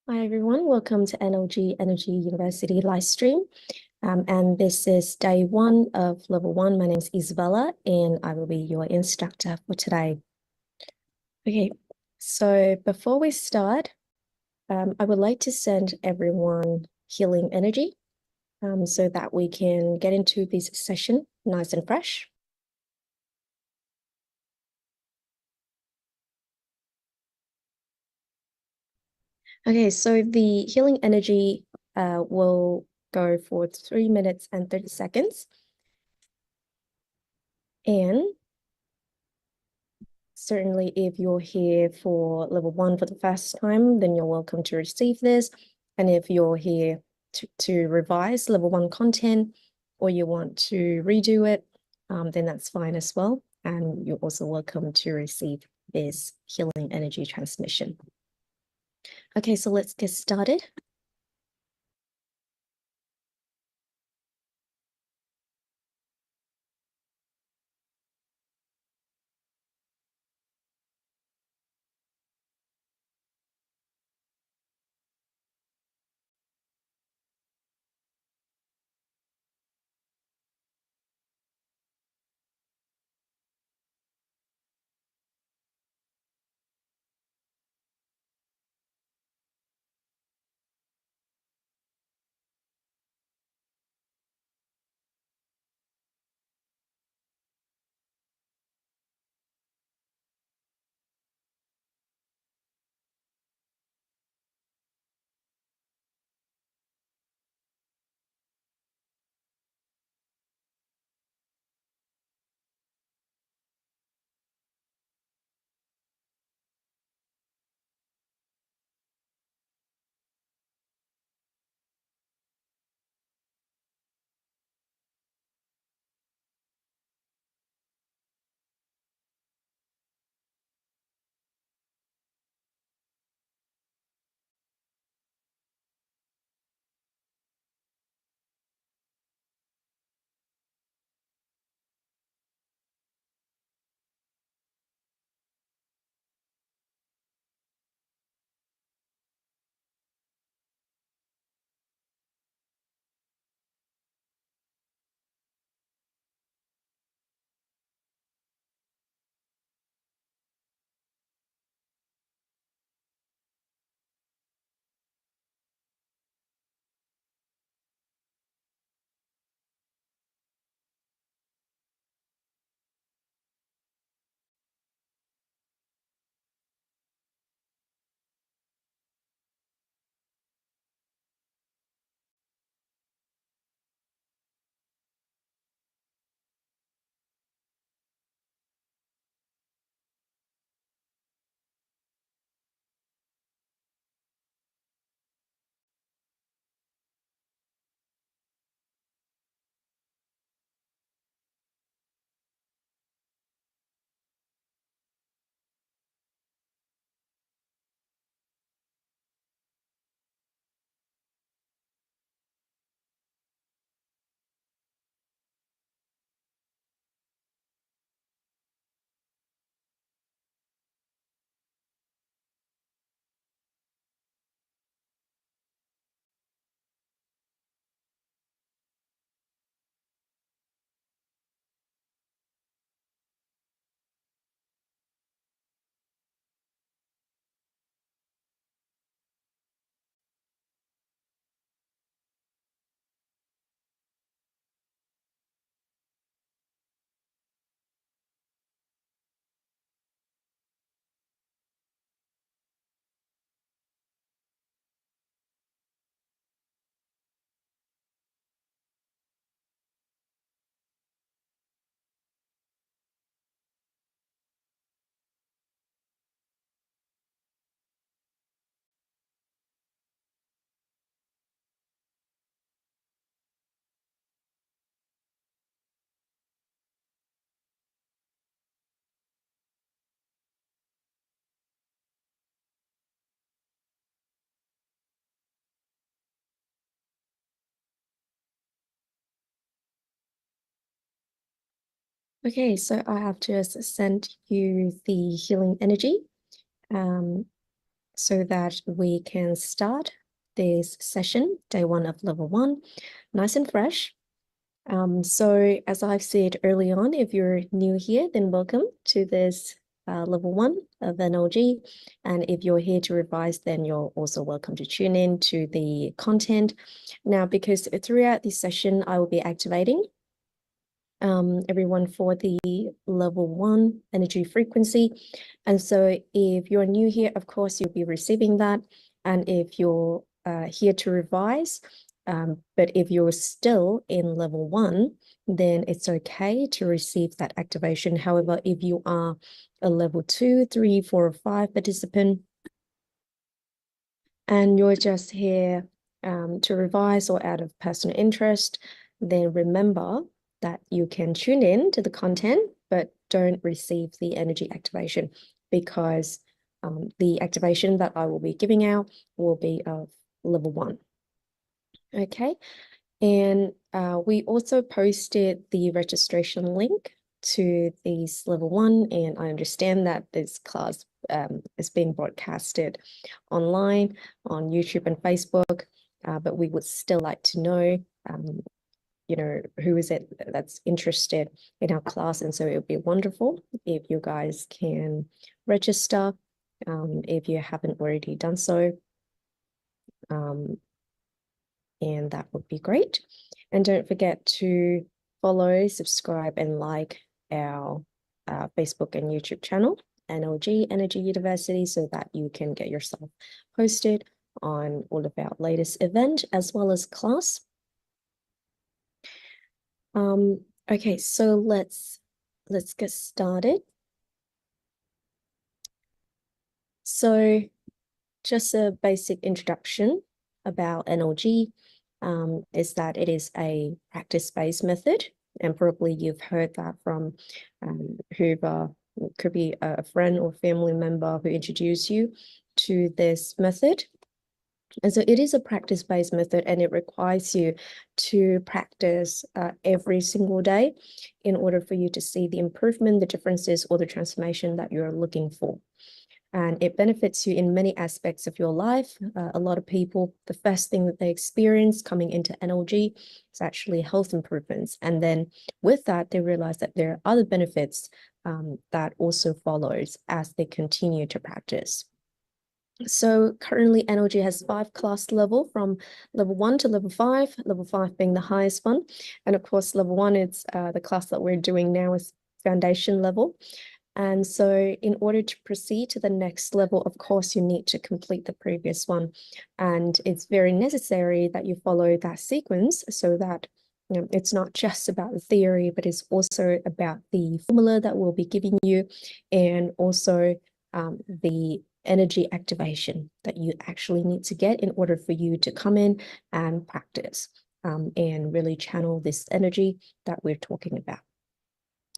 Hi everyone, welcome to NLG Energy University live stream. And this is day one of level one. My name is Isabella and I will be your instructor for today. Okay, so before we start, I would like to send everyone healing energy so that we can get into this session nice and fresh. Okay, so the healing energy will go for 3 minutes and 30 seconds. And certainly, if you're here for level one for the first time, then you're welcome to receive this. And if you're here to revise level one content or you want to redo it, then that's fine as well. And you're also welcome to receive this healing energy transmission. Okay, so let's get started. Okay, so I have just sent you the healing energy. so that we can start this session, day 1 of level 1, nice and fresh. So as I've said early on, if you're new here, then welcome to this level 1 of NLG. And if you're here to revise, then you're also welcome to tune in to the content. Now, because throughout this session, I will be activating everyone for the level 1 energy frequency. And so if you're new here, of course, you'll be receiving that. And if you're here to revise, but if you're still in level 1, then it's okay to receive that activation. However, if you are a level 2, 3, 4, or 5 participant, and you're just here to revise or out of personal interest, then remember that you can tune in to the content, but don't receive the energy activation, because the activation that I will be giving out will be of level 1. Okay, and we also posted the registration link to this level 1, and I understand that this class is being broadcasted online on YouTube and Facebook, but we would still like to know who is it that's interested in our class. And so it would be wonderful if you guys can register if you haven't already done so, and that would be great. And don't forget to follow, subscribe, and like our Facebook and YouTube channel, NLG Energy University, so that you can get yourself posted on all of our latest event as well as class. Okay, so let's get started. So just a basic introduction about NLG is that it is a practice-based method, and probably you've heard that from whoever, could be a friend or family member who introduced you to this method. And so it is a practice-based method, and it requires you to practice every single day in order for you to see the improvement, the differences, or the transformation that you're looking for. And it benefits you in many aspects of your life. A lot of people, the first thing that they experience coming into NLG is actually health improvements. And then with that, they realize that there are other benefits that also follows as they continue to practice. So currently NLG has 5 class level, from level 1 to level 5 being the highest one. And of course, level 1 is the class that we're doing now is foundation level. And so in order to proceed to the next level, of course, you need to complete the previous one. And it's very necessary that you follow that sequence, so that it's not just about the theory, but it's also about the formula that we'll be giving you, and also the energy activation that you actually need to get in order for you to come in and practice and really channel this energy that we're talking about.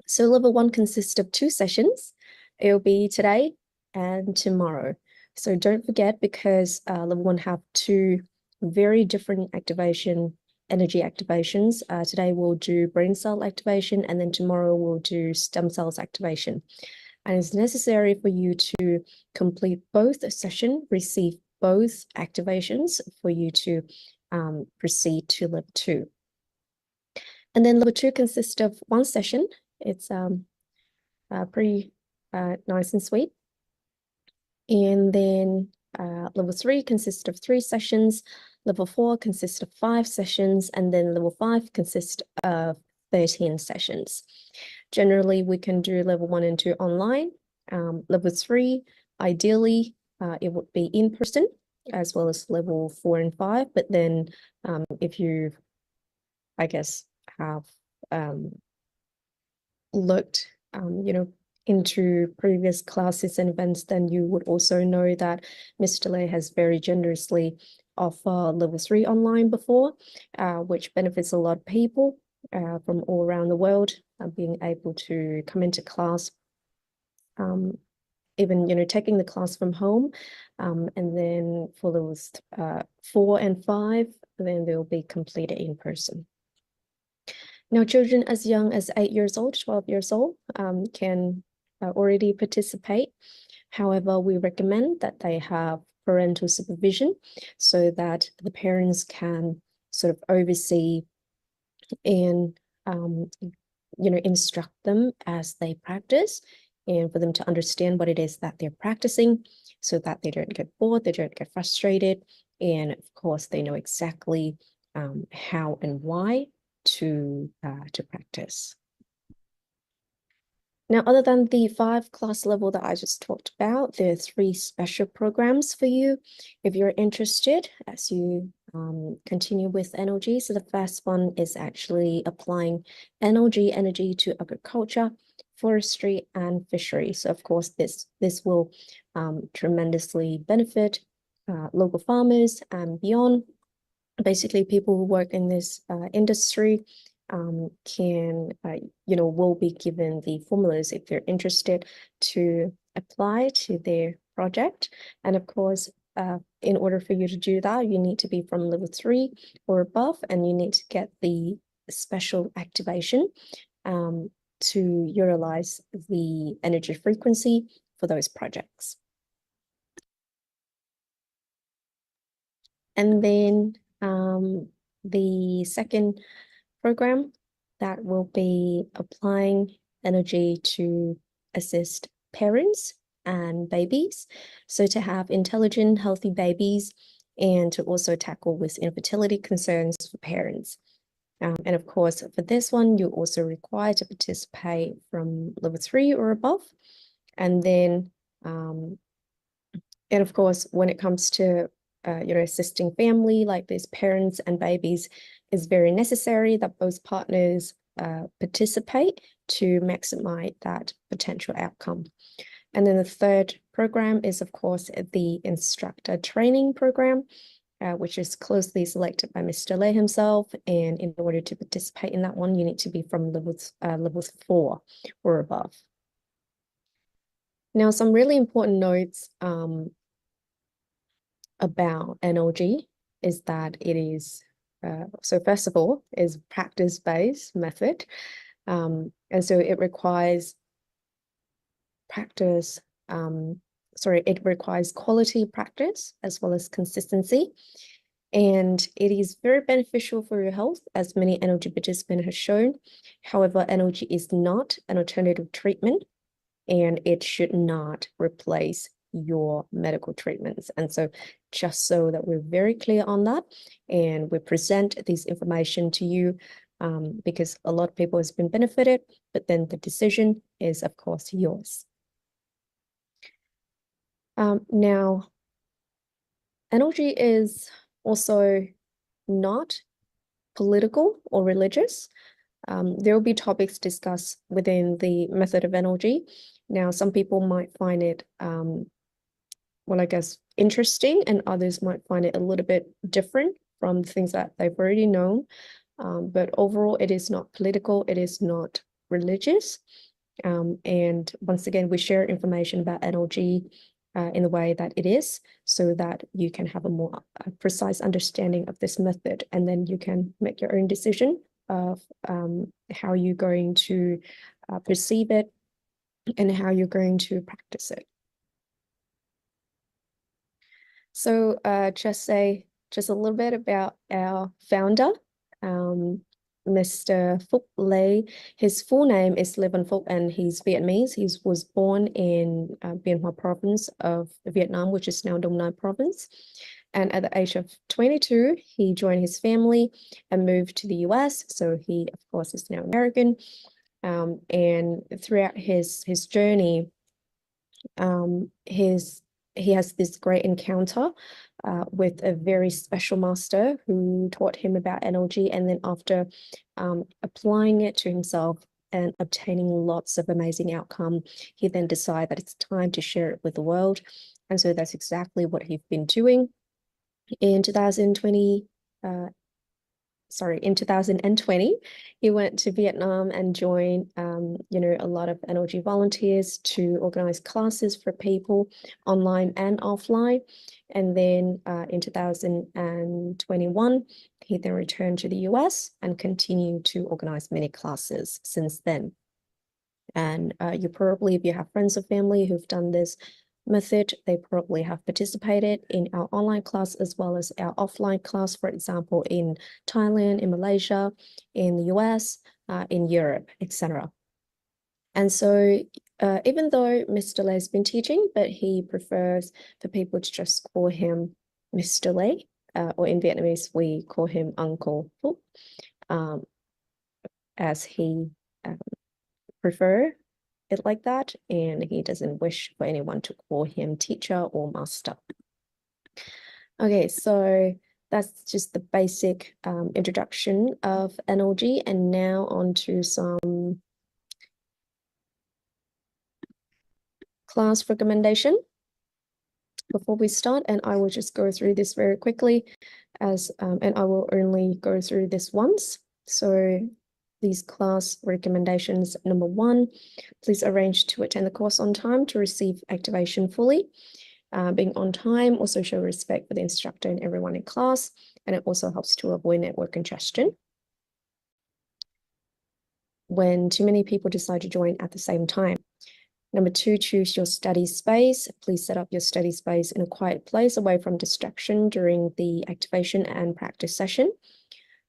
So level 1 consists of 2 sessions. It'll be today and tomorrow. So don't forget, because level 1 have 2 very different energy activations. Today we'll do brain cell activation, and then tomorrow we'll do stem cells activation. And it's necessary for you to complete both sessions, receive both activations for you to proceed to level 2. And then level 2 consists of 1 session. It's pretty nice and sweet. And then level 3 consists of 3 sessions. Level 4 consists of 5 sessions. And then level 5 consists of 13 sessions. Generally, we can do level 1 and 2 online. Level 3, ideally, it would be in person, as well as level 4 and 5. But then if you, I guess, have looked, into previous classes and events, then you would also know that Mr. Lei has very generously offered level 3 online before, which benefits a lot of people from all around the world, being able to come into class, even taking the class from home, and then for levels 4 and 5, then they'll be completed in person. Now, children as young as 8 years old, 12 years old, can already participate. However, we recommend that they have parental supervision so that the parents can sort of oversee and instruct them as they practice, and for them to understand what it is that they're practicing so that they don't get bored, they don't get frustrated, and of course they know exactly how and why to practice. Now, other than the 5 class level that I just talked about, there are 3 special programs for you if you're interested as you continue with NLG. So the first one is actually applying NLG energy to agriculture, forestry, and fishery. So of course, this will tremendously benefit local farmers and beyond. Basically, people who work in this industry will be given the formulas if they're interested to apply to their project. And of course, in order for you to do that, you need to be from level 3 or above, and you need to get the special activation to utilize the energy frequency for those projects. And then the second program that will be applying energy to assist parents and babies. So to have intelligent, healthy babies, and to also tackle with infertility concerns for parents. And of course, for this one, you're also required to participate from level 3 or above. And then, and of course, when it comes to assisting family like these parents and babies, is very necessary that both partners participate to maximize that potential outcome. And then the third program is, of course, the instructor training program, which is closely selected by Mr. Lei himself. And in order to participate in that one, you need to be from levels 4 or above. Now, some really important notes about NLG is that it is, so first of all, is practice-based method. And so it requires practice, it requires quality practice as well as consistency. And it is very beneficial for your health, as many NLG participants have shown. However, NLG is not an alternative treatment, and it should not replace your medical treatments. And so just so that we're very clear on that, and we present this information to you because a lot of people has been benefited, but then the decision is, of course, yours. Now, NLG is also not political or religious. There will be topics discussed within the method of NLG. Now, some people might find it, interesting, and others might find it a little bit different from things that they've already known. But overall, it is not political, it is not religious. And once again, we share information about NLG in the way that it is, so that you can have a more precise understanding of this method, and then you can make your own decision of how you're going to perceive it and how you're going to practice it. So just a little bit about our founder, Mr. Phúc Lê. His full name is Lê Văn Phúc, and he's Vietnamese. He was born in Bien Hoa province of Vietnam, which is now Dong Nai province. And at the age of 22, he joined his family and moved to the US. So he, of course, is now American. And throughout his journey, he has this great encounter with a very special master who taught him about NLG, and then after applying it to himself and obtaining lots of amazing outcome, he then decided that it's time to share it with the world. And so that's exactly what he's been doing. In 2020, he went to Vietnam and joined, a lot of NLG volunteers to organize classes for people online and offline. And then in 2021, he then returned to the US and continued to organize many classes since then. And you probably, if you have friends or family who've done this method, they probably have participated in our online class as well as our offline class, for example, in Thailand, in Malaysia, in the US, in Europe, etc. And so even though Mr. Lei has been teaching, but he prefers for people to just call him Mr. Lei, or in Vietnamese, we call him Uncle Phu, as he prefer it like that, and he doesn't wish for anyone to call him teacher or master. Okay, so that's just the basic introduction of NLG, and now on to some class recommendation before we start, and I will just go through this very quickly as and I will only go through this once. So these class recommendations: number 1, please arrange to attend the course on time to receive activation fully. Being on time also show respect for the instructor and everyone in class, and it also helps to avoid network congestion. When too many people decide to join at the same time. Number 2, choose your study space. Please set up your study space in a quiet place away from distraction during the activation and practice session.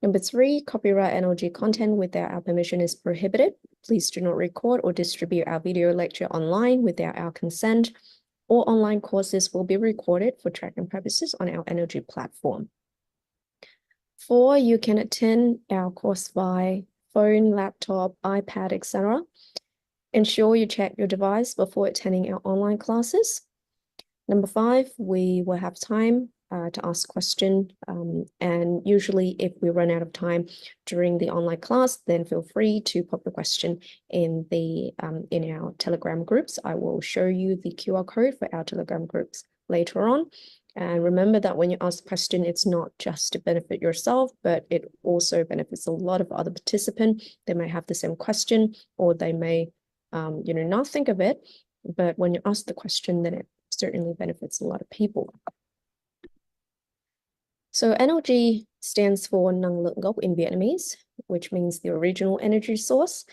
Number 3, copyright NLG content without our permission is prohibited. Please do not record or distribute our video lecture online without our consent. All online courses will be recorded for tracking purposes on our NLG platform. 4, you can attend our course by phone, laptop, iPad, etc. Ensure you check your device before attending our online classes. Number 5, we will have time to ask questions, and usually if we run out of time during the online class, then feel free to pop the question in the in our Telegram groups. I will show you the QR code for our Telegram groups later on. And remember that when you ask a question, it's not just to benefit yourself, but it also benefits a lot of other participants. They may have the same question, or they may not think of it, but when you ask the question, then it certainly benefits a lot of people. So NLG stands for Năng Lượng Gốc in Vietnamese, which means the original energy source.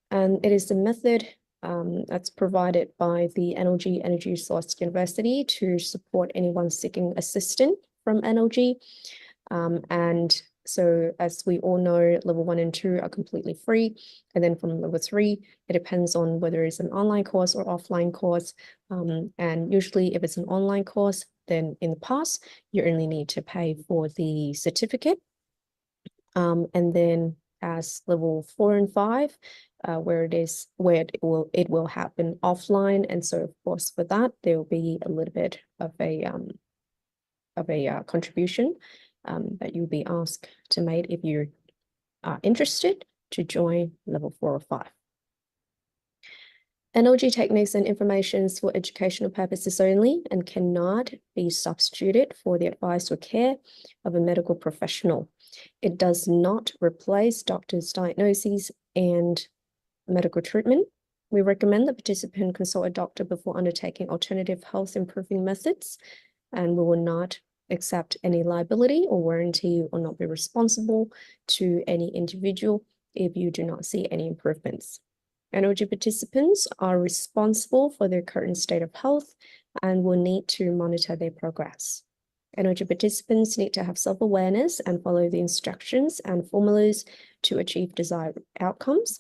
And it is the method that's provided by the NLG Energy Source University to support anyone seeking assistance from NLG. And so as we all know, level 1 and 2 are completely free. And then from level 3, it depends on whether it's an online course or offline course. And usually if it's an online course, then in the past, you only need to pay for the certificate. And then as level 4 and 5, where it will happen offline. And so of course for that, there will be a little bit of a contribution that you'll be asked to make if you are interested to join level 4 or 5. NLG techniques and informations for educational purposes only and cannot be substituted for the advice or care of a medical professional. It does not replace doctors' diagnoses and medical treatment. We recommend the participant consult a doctor before undertaking alternative health improving methods, and we will not accept any liability or warranty or not be responsible to any individual if you do not see any improvements. NLG participants are responsible for their current state of health and will need to monitor their progress. NLG participants need to have self-awareness and follow the instructions and formulas to achieve desired outcomes.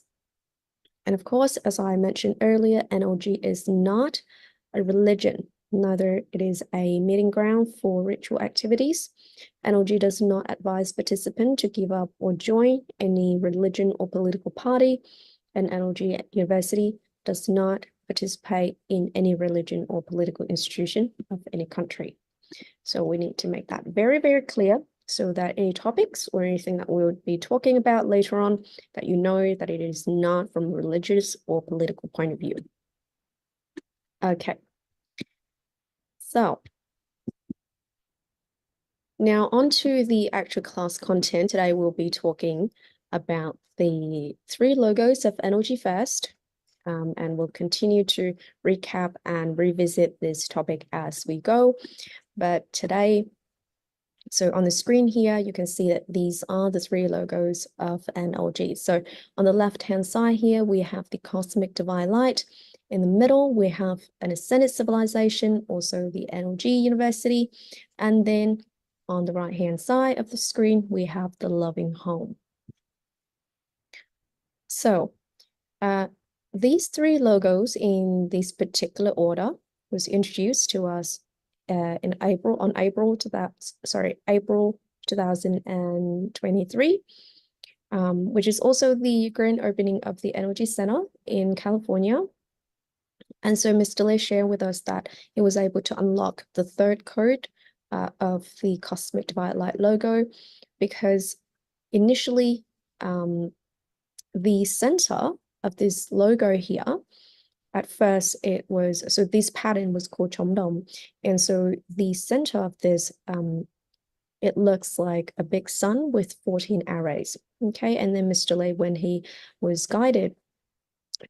And of course, as I mentioned earlier, NLG is not a religion. Neither it is a meeting ground for ritual activities. NLG does not advise participants to give up or join any religion or political party, and NLG University does not participate in any religion or political institution of any country. So we need to make that very, very clear so that any topics or anything that we would be talking about later on, that you know that it is not from a religious or political point of view. Okay. So now on to the actual class content. Today we'll be talking about the 3 logos of NLG first, and we'll continue to recap and revisit this topic as we go. But today, so on the screen here, you can see that these are the 3 logos of NLG. So on the left-hand side here, we have the cosmic divine light, In the middle, we have an ascended civilization, also the NLG University. And then on the right-hand side of the screen, we have the loving home. So these three logos in this particular order was introduced to us on April 2023, which is also the grand opening of the Energy Center in California. And so Mr. Lee shared with us that he was able to unlock the third code of the Cosmic Divide Light logo, because initially the center of this logo here, at first it was, so this pattern was called Chomdom. And so the center of this, it looks like a big sun with 14 arrays. Okay, and then Mr. Lee, when he was guided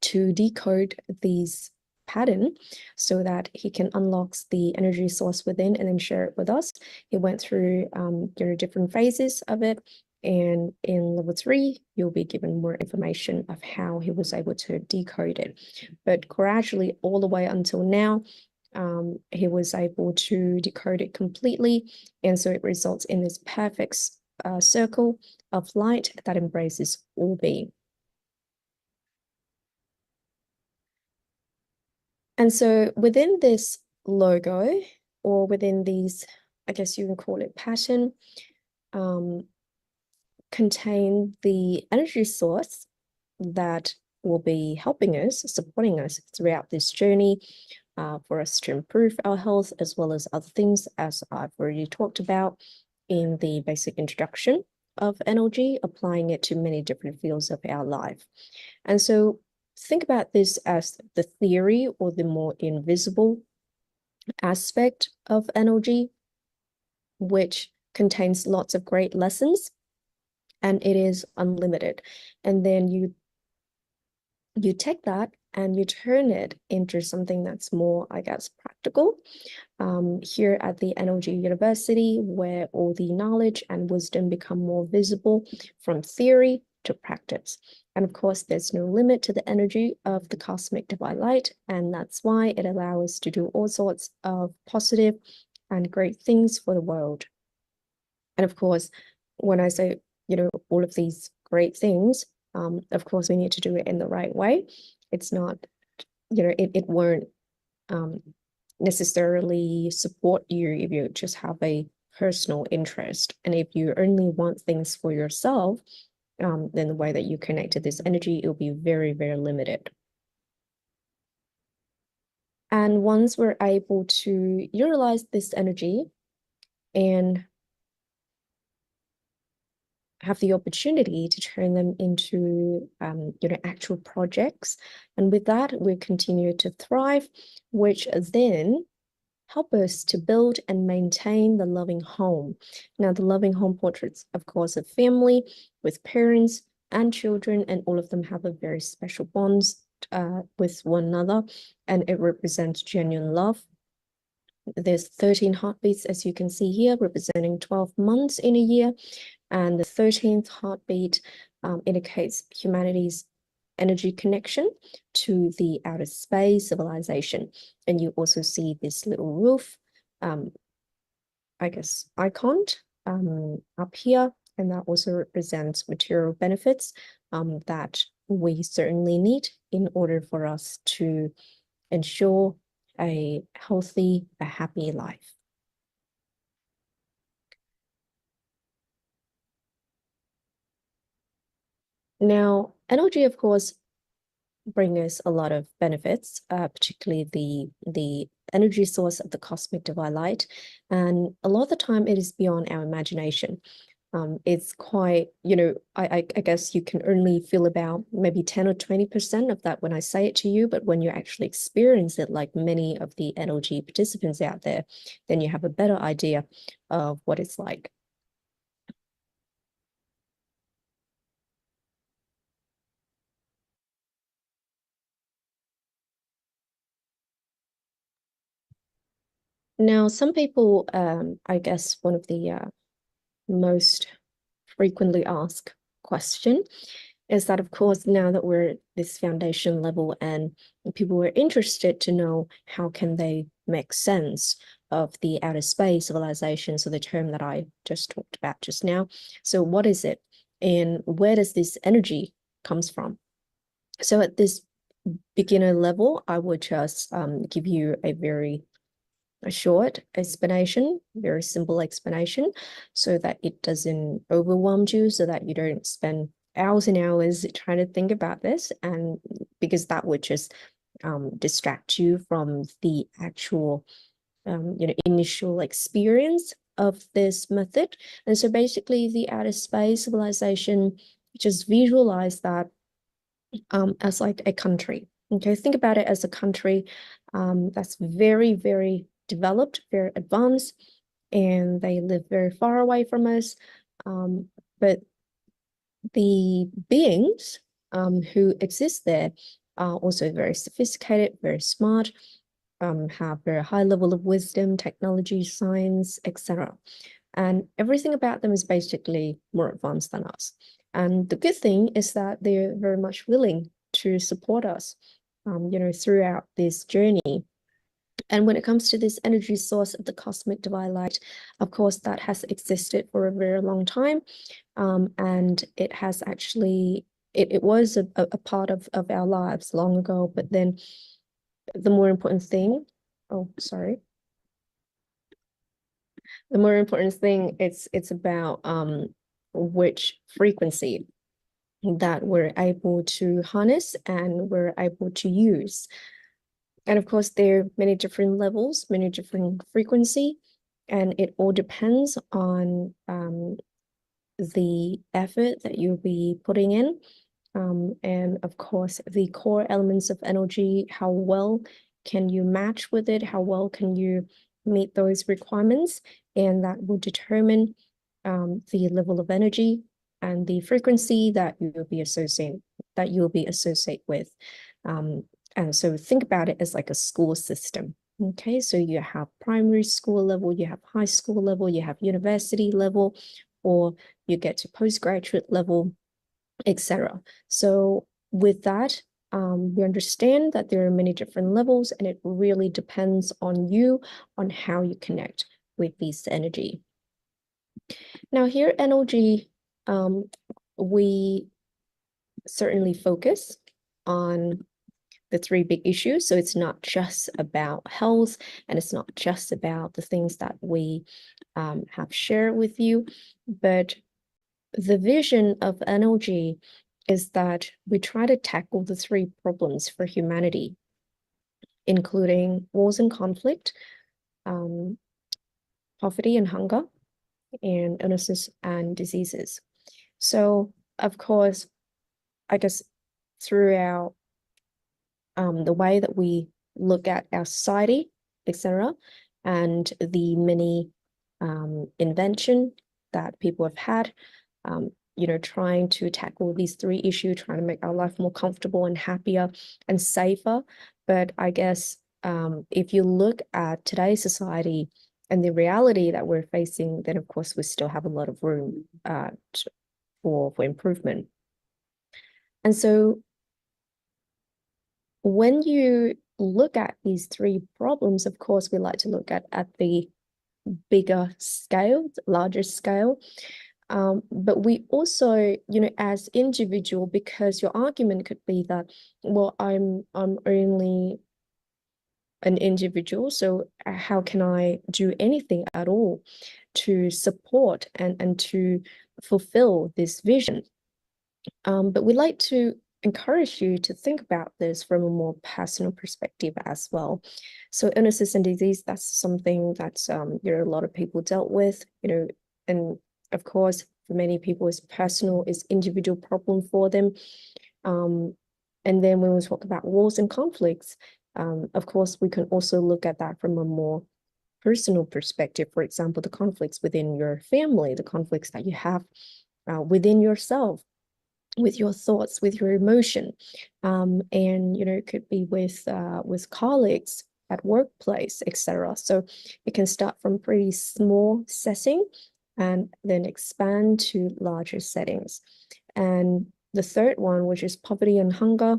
to decode these pattern so that he can unlock the energy source within and then share it with us, he went through different phases of it. And in level 3, you'll be given more information of how he was able to decode it. But gradually, all the way until now, he was able to decode it completely. And so it results in this perfect circle of light that embraces all being. And so within this logo, or within these, I guess you can call it pattern, contain the energy source that will be helping us, supporting us throughout this journey, for us to improve our health, as well as other things, as I've already talked about in the basic introduction of NLG, applying it to many different fields of our life. And so think about this as the theory, or the more invisible aspect of NLG, which contains lots of great lessons, and it is unlimited. And then you take that and you turn it into something that's more, I guess, practical. Here at the NLG University, where all the knowledge and wisdom become more visible from theory to practice. And of course, there's no limit to the energy of the cosmic divine light, and that's why it allows us to do all sorts of positive and great things for the world. And of course, when I say, all of these great things, of course, we need to do it in the right way. It's not, it won't necessarily support you if you just have a personal interest. And if you only want things for yourself, then the way that you connect to this energy, it will be very, very limited. And once we're able to utilize this energy and have the opportunity to turn them into actual projects, and with that we continue to thrive, which then help us to build and maintain the loving home. Now, the loving home portraits, of course, a family with parents and children, and all of them have a very special bonds with one another, and it represents genuine love. There's 13 heartbeats, as you can see here, representing 12 months in a year, and the 13th heartbeat indicates humanity's energy connection to the outer space civilization. And you also see this little roof, I guess, icon up here, and that also represents material benefits that we certainly need in order for us to ensure a healthy, a happy life. Now, NLG, of course, bring us a lot of benefits, particularly the energy source of the cosmic divine light. And a lot of the time it is beyond our imagination. It's quite, I guess you can only feel about maybe 10 or 20% of that when I say it to you, but when you actually experience it, like many of the NLG participants out there, then you have a better idea of what it's like. Now, some people, I guess one of the most frequently asked question is that, of course, now that we're at this foundation level and people are interested to know how can they make sense of the outer space civilization, so the term that I just talked about just now. So what is it, and where does this energy comes from? So at this beginner level, I would just give you a short explanation, very simple explanation, so that it doesn't overwhelm you, so that you don't spend hours and hours trying to think about this, and because that would just distract you from the actual initial experience of this method. And so basically the outer space civilization, just visualize that as like a country. Okay, think about it as a country that's very, very developed, very advanced, and they live very far away from us. But the beings who exist there are also very sophisticated, very smart, have very high level of wisdom, technology, science, etc. And everything about them is basically more advanced than us. And the good thing is that they're very much willing to support us, throughout this journey. And when it comes to this energy source of the cosmic divine light, of course, that has existed for a very long time. And it has actually, it was a part of our lives long ago, but then the more important thing, oh, sorry. The more important thing, it's about which frequency that we're able to harness and we're able to use. And of course, there are many different levels, many different frequency, and it all depends on the effort that you'll be putting in. And of course, the core elements of energy, how well can you match with it? How well can you meet those requirements? And that will determine the level of energy and the frequency that you'll be associate with. And so think about it as like a school system. Okay, so you have primary school level, you have high school level, you have university level, or you get to postgraduate level, etc. So with that, we understand that there are many different levels, and it really depends on you, on how you connect with this energy. Now here at NLG, we certainly focus on the three big issues. So it's not just about health, and it's not just about the things that we have shared with you, but the vision of NLG is that we try to tackle the three problems for humanity, including wars and conflict, poverty and hunger, and illnesses and diseases. So, of course, I guess throughout the way that we look at our society, etc., and the many invention that people have had, trying to tackle these three issues, trying to make our life more comfortable and happier and safer. But I guess if you look at today's society and the reality that we're facing, then of course we still have a lot of room for improvement. And so when you look at these three problems, of course, we like to look at the bigger scale, larger scale. But we also, as individual, because your argument could be that, well, I'm only an individual, so how can I do anything at all to support and to fulfill this vision? But we like to encourage you to think about this from a more personal perspective as well. So illnesses and disease, that's something that's a lot of people dealt with, and of course, for many people, it's personal, it's individual problem for them. And then when we talk about wars and conflicts, of course, we can also look at that from a more personal perspective. For example, the conflicts within your family, the conflicts that you have within yourself, with your thoughts, with your emotion, and it could be with colleagues at workplace, etc. So it can start from pretty small setting and then expand to larger settings. And the third one, which is poverty and hunger,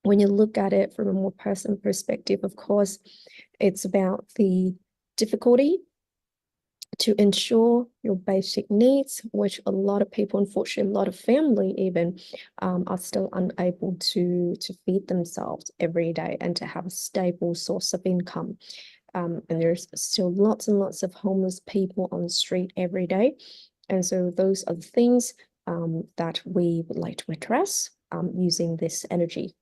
when you look at it from a more personal perspective, of course, it's about the difficulty to ensure your basic needs, which a lot of people, unfortunately, a lot of family even are still unable to feed themselves every day and to have a stable source of income. And there's still lots and lots of homeless people on the street every day. And so those are the things that we would like to address using this energy.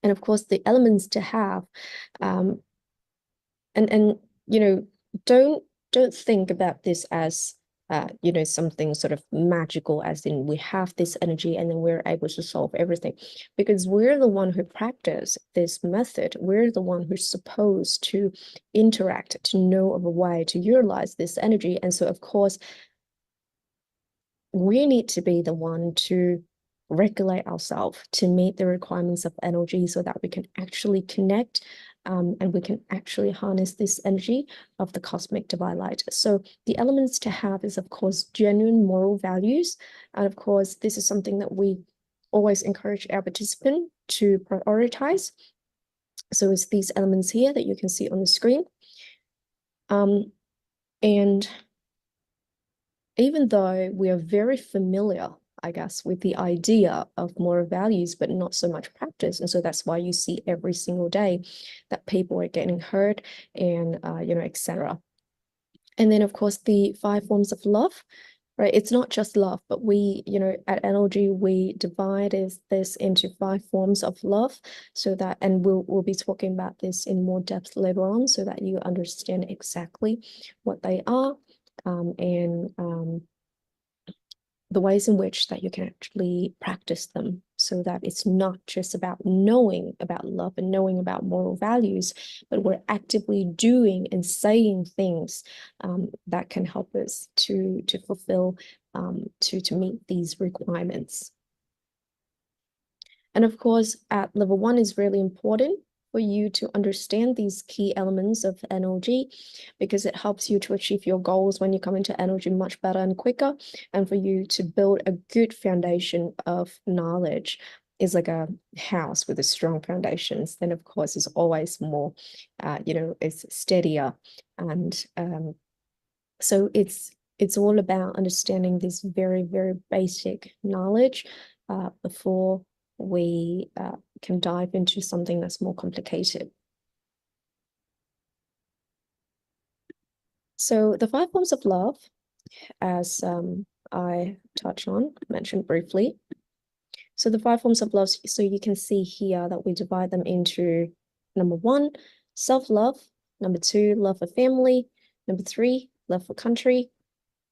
And of course, the elements to have, and you know, don't think about this as you know, something sort of magical, as in we have this energy and then we're able to solve everything, because we're the one who practice this method. We're the one who's supposed to interact, to know of a way to utilize this energy. And so, of course, we need to be the one to regulate ourselves to meet the requirements of energy so that we can actually connect and we can actually harness this energy of the cosmic divine light. So the elements to have is, of course, genuine moral values. And of course, this is something that we always encourage our participant to prioritize. So it's these elements here that you can see on the screen. And even though we are very familiar, I guess, with the idea of moral values, but not so much practice. And so that's why you see every single day that people are getting hurt and, you know, etc. And then, of course, the 5 forms of love, right? It's not just love, but we, you know, at NLG, we divide this into 5 forms of love so that, and we'll be talking about this in more depth later on so that you understand exactly what they are. And the ways in which that you can actually practice them so that it's not just about knowing about love and knowing about moral values, but we're actively doing and saying things that can help us to fulfill, to meet these requirements. And of course, at level 1 is really important for you to understand these key elements of NLG, because it helps you to achieve your goals when you come into NLG much better and quicker, and for you to build a good foundation of knowledge is like a house with a strong foundations. Then, of course, is always more, you know, it's steadier. And so it's all about understanding this very, very basic knowledge before we can dive into something that's more complicated. So the 5 forms of love, as I touched on, mentioned briefly. So the 5 forms of love, so you can see here that we divide them into number 1, self-love, number 2, love for family, number 3, love for country,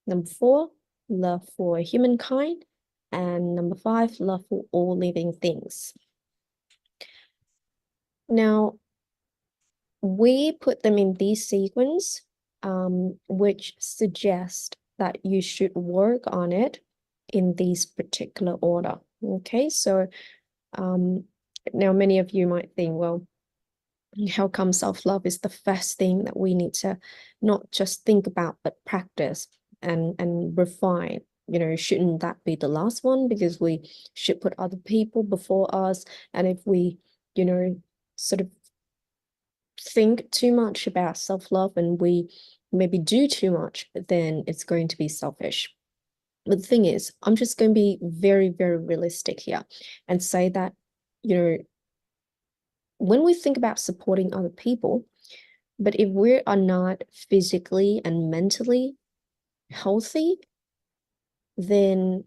number 4, love for humankind, and number 5, love for all living things. Now, we put them in this sequence, which suggest that you should work on it in this particular order. Okay, so now many of you might think, well, how come self-love is the first thing that we need to not just think about, but practice and refine? You know, shouldn't that be the last one? Because we should put other people before us. And if we, you know, sort of think too much about self-love and we maybe do too much, then it's going to be selfish. But the thing is, I'm just going to be very, very realistic here and say that, you know, when we think about supporting other people, but if we are not physically and mentally healthy, then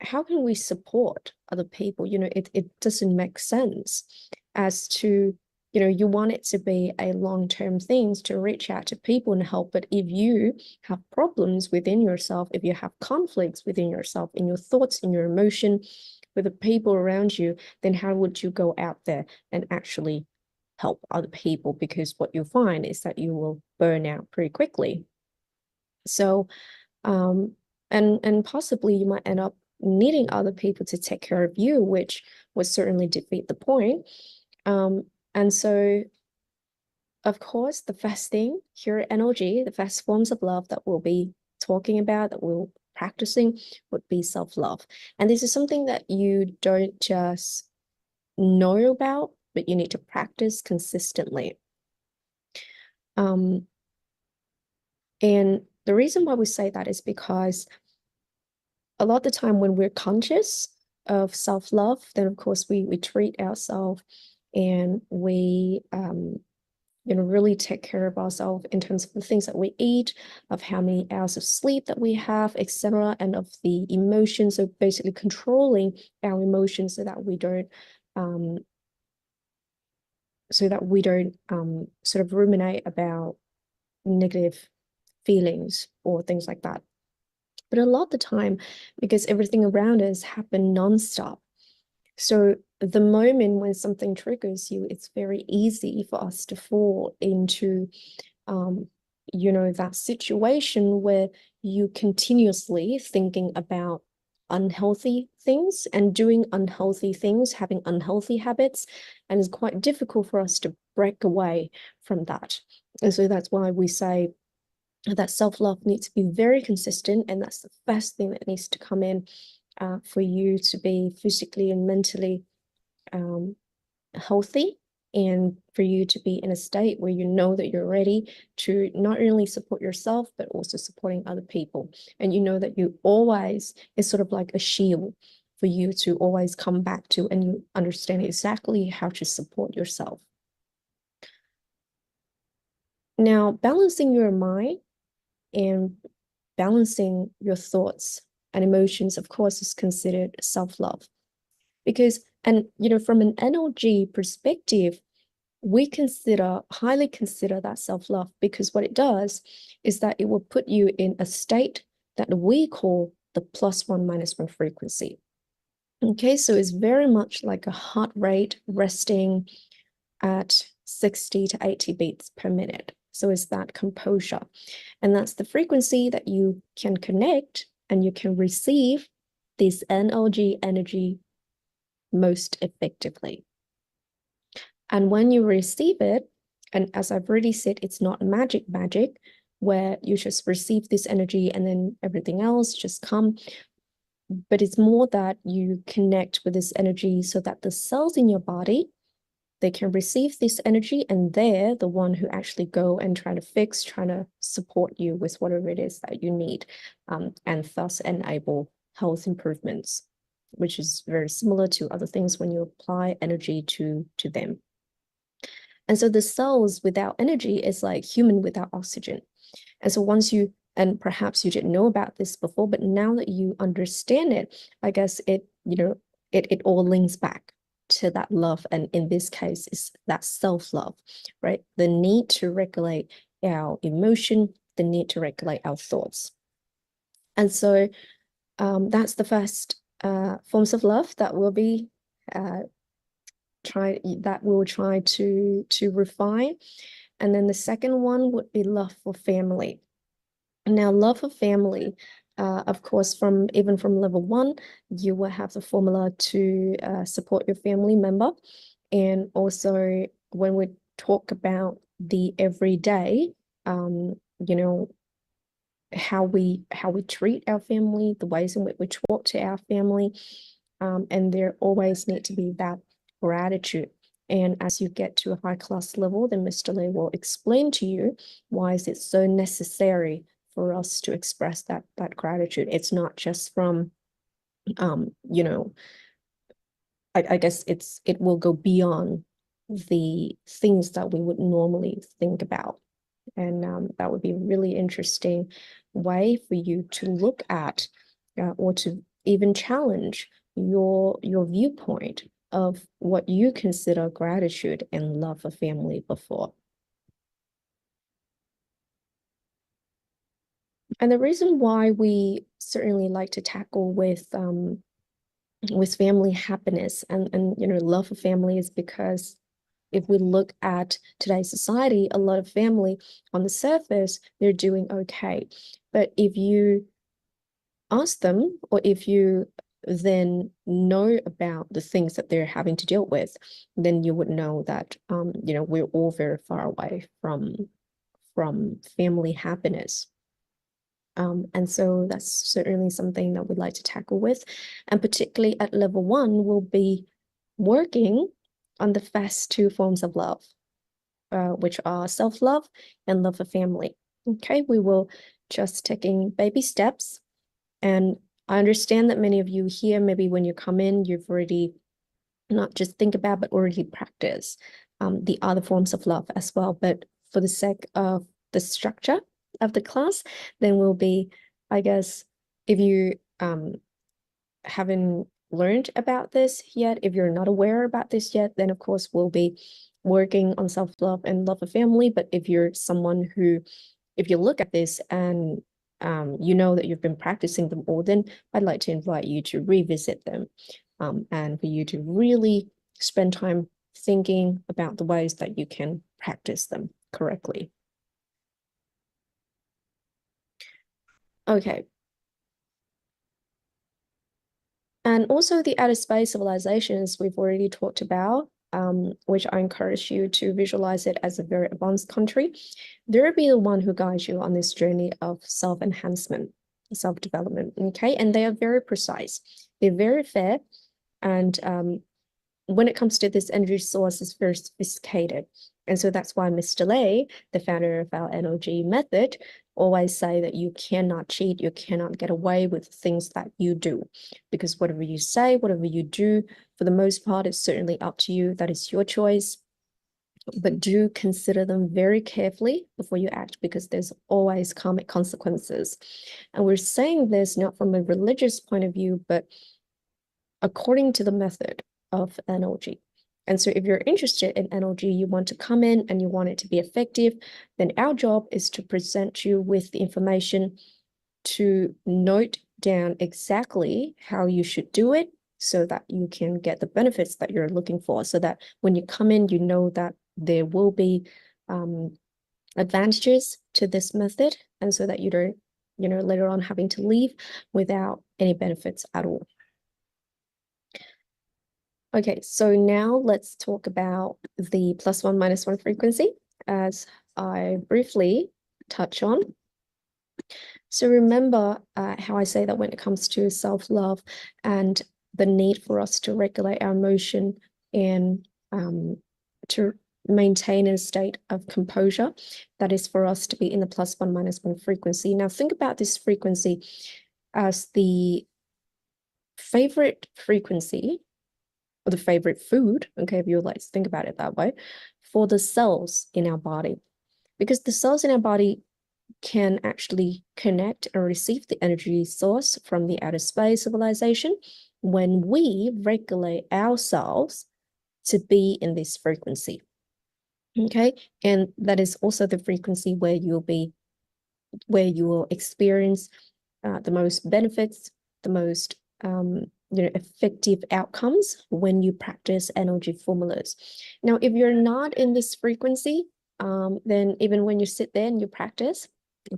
how can we support other people? You know, it doesn't make sense as to, you know, you want it to be a long-term thing to reach out to people and help. But if you have problems within yourself, if you have conflicts within yourself, in your thoughts, in your emotion, with the people around you, then how would you go out there and actually help other people? Because what you'll find is that you will burn out pretty quickly. So, and possibly you might end up needing other people to take care of you, which would certainly defeat the point. And so, of course, the first thing here at NLG, the first forms of love that we'll be talking about, that we'll practicing would be self-love. And this is something that you don't just know about, but you need to practice consistently. And the reason why we say that is because a lot of the time when we're conscious of self-love, then of course we treat ourselves and we really take care of ourselves in terms of the things that we eat, of how many hours of sleep that we have, etc., and of the emotions. So basically controlling our emotions so that we don't sort of ruminate about negative feelings or things like that. But a lot of the time, because everything around us happen nonstop, so the moment when something triggers you, it's very easy for us to fall into that situation where you continuously thinking about unhealthy things and doing unhealthy things, having unhealthy habits, and it's quite difficult for us to break away from that. And so that's why we say that self-love needs to be very consistent, and that's the first thing that needs to come in for you to be physically and mentally healthy, and for you to be in a state where you know that you're ready to not only support yourself, but also supporting other people. And you know that you always, it's sort of like a shield for you to always come back to, and you understand exactly how to support yourself. Now, balancing your mind and balancing your thoughts and emotions, of course, is considered self-love. Because, and from an NLG perspective, we highly consider that self-love, because what it does is that it will put you in a state that we call the +1 -1 frequency. Okay, so it's very much like a heart rate resting at 60 to 80 beats per minute. So it's that composure. And that's the frequency that you can connect and you can receive this NLG energy most effectively. And when you receive it, and as I've already said, it's not magic where you just receive this energy and then everything else just come. But it's more that you connect with this energy so that the cells in your body, they can receive this energy, and they're the one who actually go and try to support you with whatever it is that you need, and thus enable health improvements, which is very similar to other things when you apply energy to them. And so the cells without energy is like human without oxygen. And so and perhaps you didn't know about this before, but now that you understand it, I guess it all links back to that love. And in this case, is that self-love, right? The need to regulate our emotion, the need to regulate our thoughts. And so that's the first forms of love that we'll be try to refine. And then the second one would be love for family. Now, love for family, of course, even from level 1, you will have the formula to support your family member. And also when we talk about the everyday, how we treat our family, the ways in which we talk to our family, and there always need to be that gratitude. And as you get to a high class level, then Mr. Lee will explain to you why is it so necessary for us to express that gratitude. It's not just from, I guess it will go beyond the things that we would normally think about. And that would be a really interesting way for you to look at or to even challenge your viewpoint of what you consider gratitude and love for family before. And the reason why we certainly like to tackle with family happiness and love for family is because if we look at today's society, a lot of family on the surface, they're doing okay. But if you ask them, or if you then know about the things that they're having to deal with, then you would know that we're all very far away from family happiness. And so that's certainly something that we'd like to tackle with. And particularly at level 1, we'll be working on the first 2 forms of love, which are self-love and love for family. Okay, we will just taking baby steps. And I understand that many of you here, maybe when you come in, you've already not just think about, but already practice the other forms of love as well. But for the sake of the structure of the class, then we'll be, I guess, if you haven't learned about this yet, if you're not aware about this yet, then of course we'll be working on self-love and love of family. But if you're someone who, if you look at this and you know that you've been practicing them all, then I'd like to invite you to revisit them and for you to really spend time thinking about the ways that you can practice them correctly. Okay. And also the outer space civilizations we've already talked about, which I encourage you to visualize it as a very advanced country. They'll be the one who guides you on this journey of self-enhancement, self-development, okay? And they are very precise. They're very fair. And when it comes to this energy source, it's very sophisticated. And so that's why Mr. Lei, the founder of our NLG method, always say that you cannot cheat, you cannot get away with things that you do. Because whatever you say, whatever you do, for the most part, it's certainly up to you. That is your choice. But do consider them very carefully before you act, because there's always karmic consequences. And we're saying this not from a religious point of view, but according to the method of NLG. And so if you're interested in NLG, you want to come in and you want it to be effective, then our job is to present you with the information to note down exactly how you should do it so that you can get the benefits that you're looking for, so that when you come in, you know that there will be advantages to this method, and so that you don't, later on having to leave without any benefits at all. Okay, so now let's talk about the +1 -1 frequency, as I briefly touch on. So remember how I say that when it comes to self-love and the need for us to regulate our emotion and to maintain a state of composure, that is for us to be in the +1 -1 frequency. Now think about this frequency as the favorite frequency, or the favorite food, okay, if you would like to think about it that way, for the cells in our body. Because the cells in our body can actually connect and receive the energy source from the outer space civilization when we regulate ourselves to be in this frequency. Okay, and that is also the frequency where you will experience the most benefits, the most effective outcomes when you practice NLG formulas. Now, if you're not in this frequency, then even when you sit there and you practice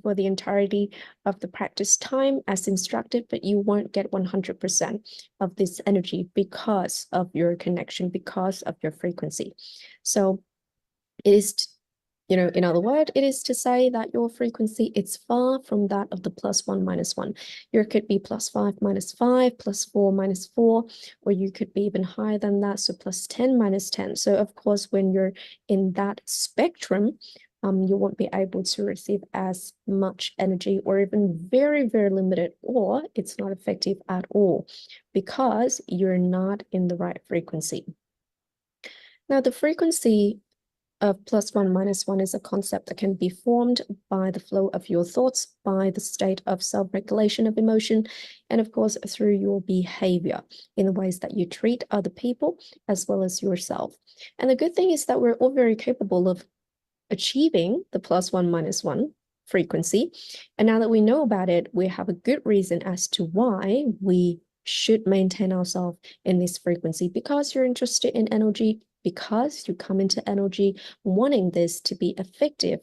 for the entirety of the practice time as instructed, but you won't get 100% of this energy because of your connection, because of your frequency. So it is, in other words, it is to say that your frequency, it's far from that of the +1 -1. You could be +5 -5, +4 -4, or you could be even higher than that, so +10 -10. So of course, when you're in that spectrum, you won't be able to receive as much energy, or even very, very limited, or it's not effective at all because you're not in the right frequency. Now, the frequency of +1 -1 is a concept that can be formed by the flow of your thoughts, by the state of self-regulation of emotion, and of course through your behavior in the ways that you treat other people as well as yourself. And the good thing is that we're all very capable of achieving the +1 -1 frequency. And now that we know about it, we have a good reason as to why we should maintain ourselves in this frequency, because you're interested in energy, because you come into energy wanting this to be effective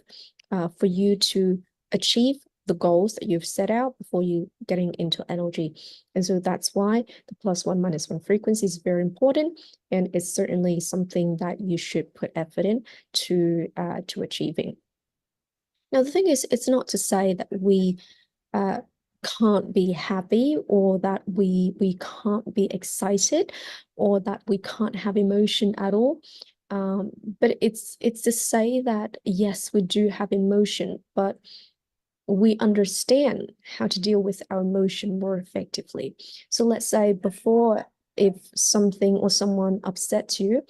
for you to achieve the goals that you've set out before you getting into energy. And so that's why the +1 -1 frequency is very important, and it's certainly something that you should put effort in to achieving. Now, the thing is, it's not to say that we can't be happy, or that we can't be excited, or that we can't have emotion at all. But it's to say that yes, we do have emotion, but we understand how to deal with our emotion more effectively. So let's say before, if something or someone upsets you,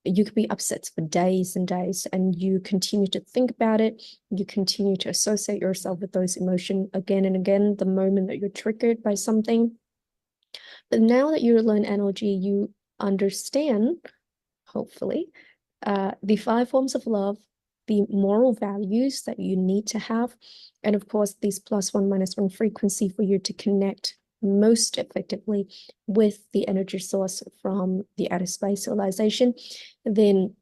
you could be upset for days and days, and you continue to think about it. You continue to associate yourself with those emotions again and again the moment that you're triggered by something. But now that you learn NLG, you understand, hopefully, the 5 forms of love, the moral values that you need to have, and of course, these +1 -1 frequency for you to connect most effectively with the energy source from the outer space civilization. Then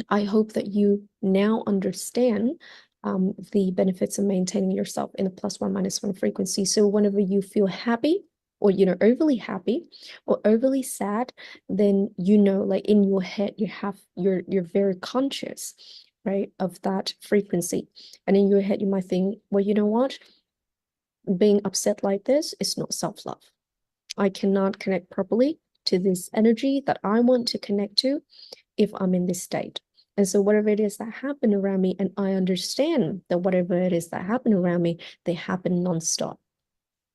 I hope that you now understand the benefits of maintaining yourself in a +1 -1 frequency. So whenever you feel happy, or overly happy or overly sad, then like in your head you're very conscious, right, of that frequency. And in your head you might think, well, you know what, being upset like this is not self-love. I cannot connect properly to this energy that I want to connect to if I'm in this state. And so whatever it is that happen around me, and I understand that whatever it is that happen around me, they happen nonstop.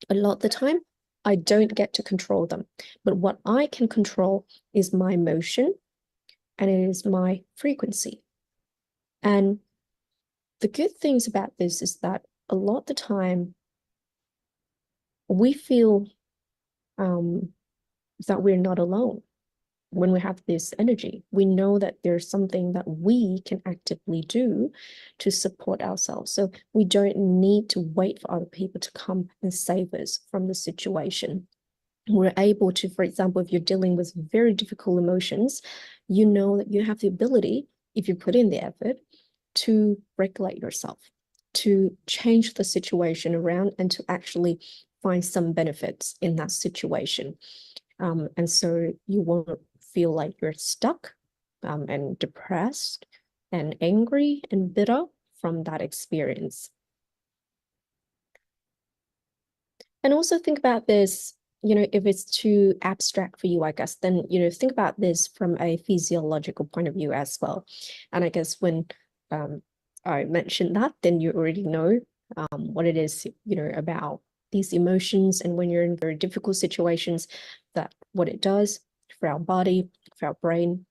A lot of the time, I don't get to control them. But what I can control is my emotion, and it is my frequency. And the good things about this is that a lot of the time, we feel that we're not alone. When we have this energy, we know that there's something that we can actively do to support ourselves. So we don't need to wait for other people to come and save us from the situation. We're able to, for example, if you're dealing with very difficult emotions, you know that you have the ability, if you put in the effort, to regulate yourself, to change the situation around, and to actually find some benefits in that situation. And so you won't feel like you're stuck and depressed and angry and bitter from that experience. And also think about this, if it's too abstract for you, I guess, then, think about this from a physiological point of view as well. And I guess when I mentioned that, then you already know what it is, about these emotions, and when you're in very difficult situations, that what it does for our body, for our brain,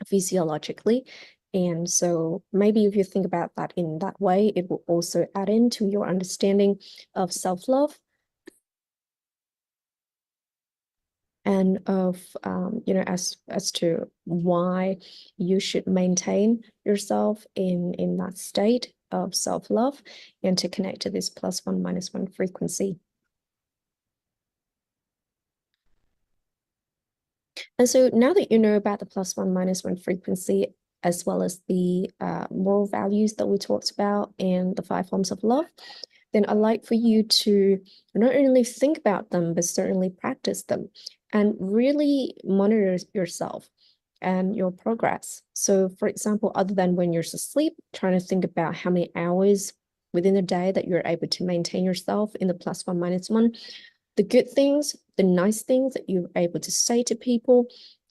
physiologically. And so maybe if you think about that in that way, it will also add into your understanding of self-love, and of as to why you should maintain yourself in that state of self-love, and to connect to this +1 -1 frequency. And so now that you know about the +1 -1 frequency, as well as the moral values that we talked about and the 5 forms of love, then I'd like for you to not only think about them, but certainly practice them, and really monitor yourself and your progress. So for example, other than when you're asleep, trying to think about how many hours within a day that you're able to maintain yourself in the +1 -1, the good things, the nice things that you're able to say to people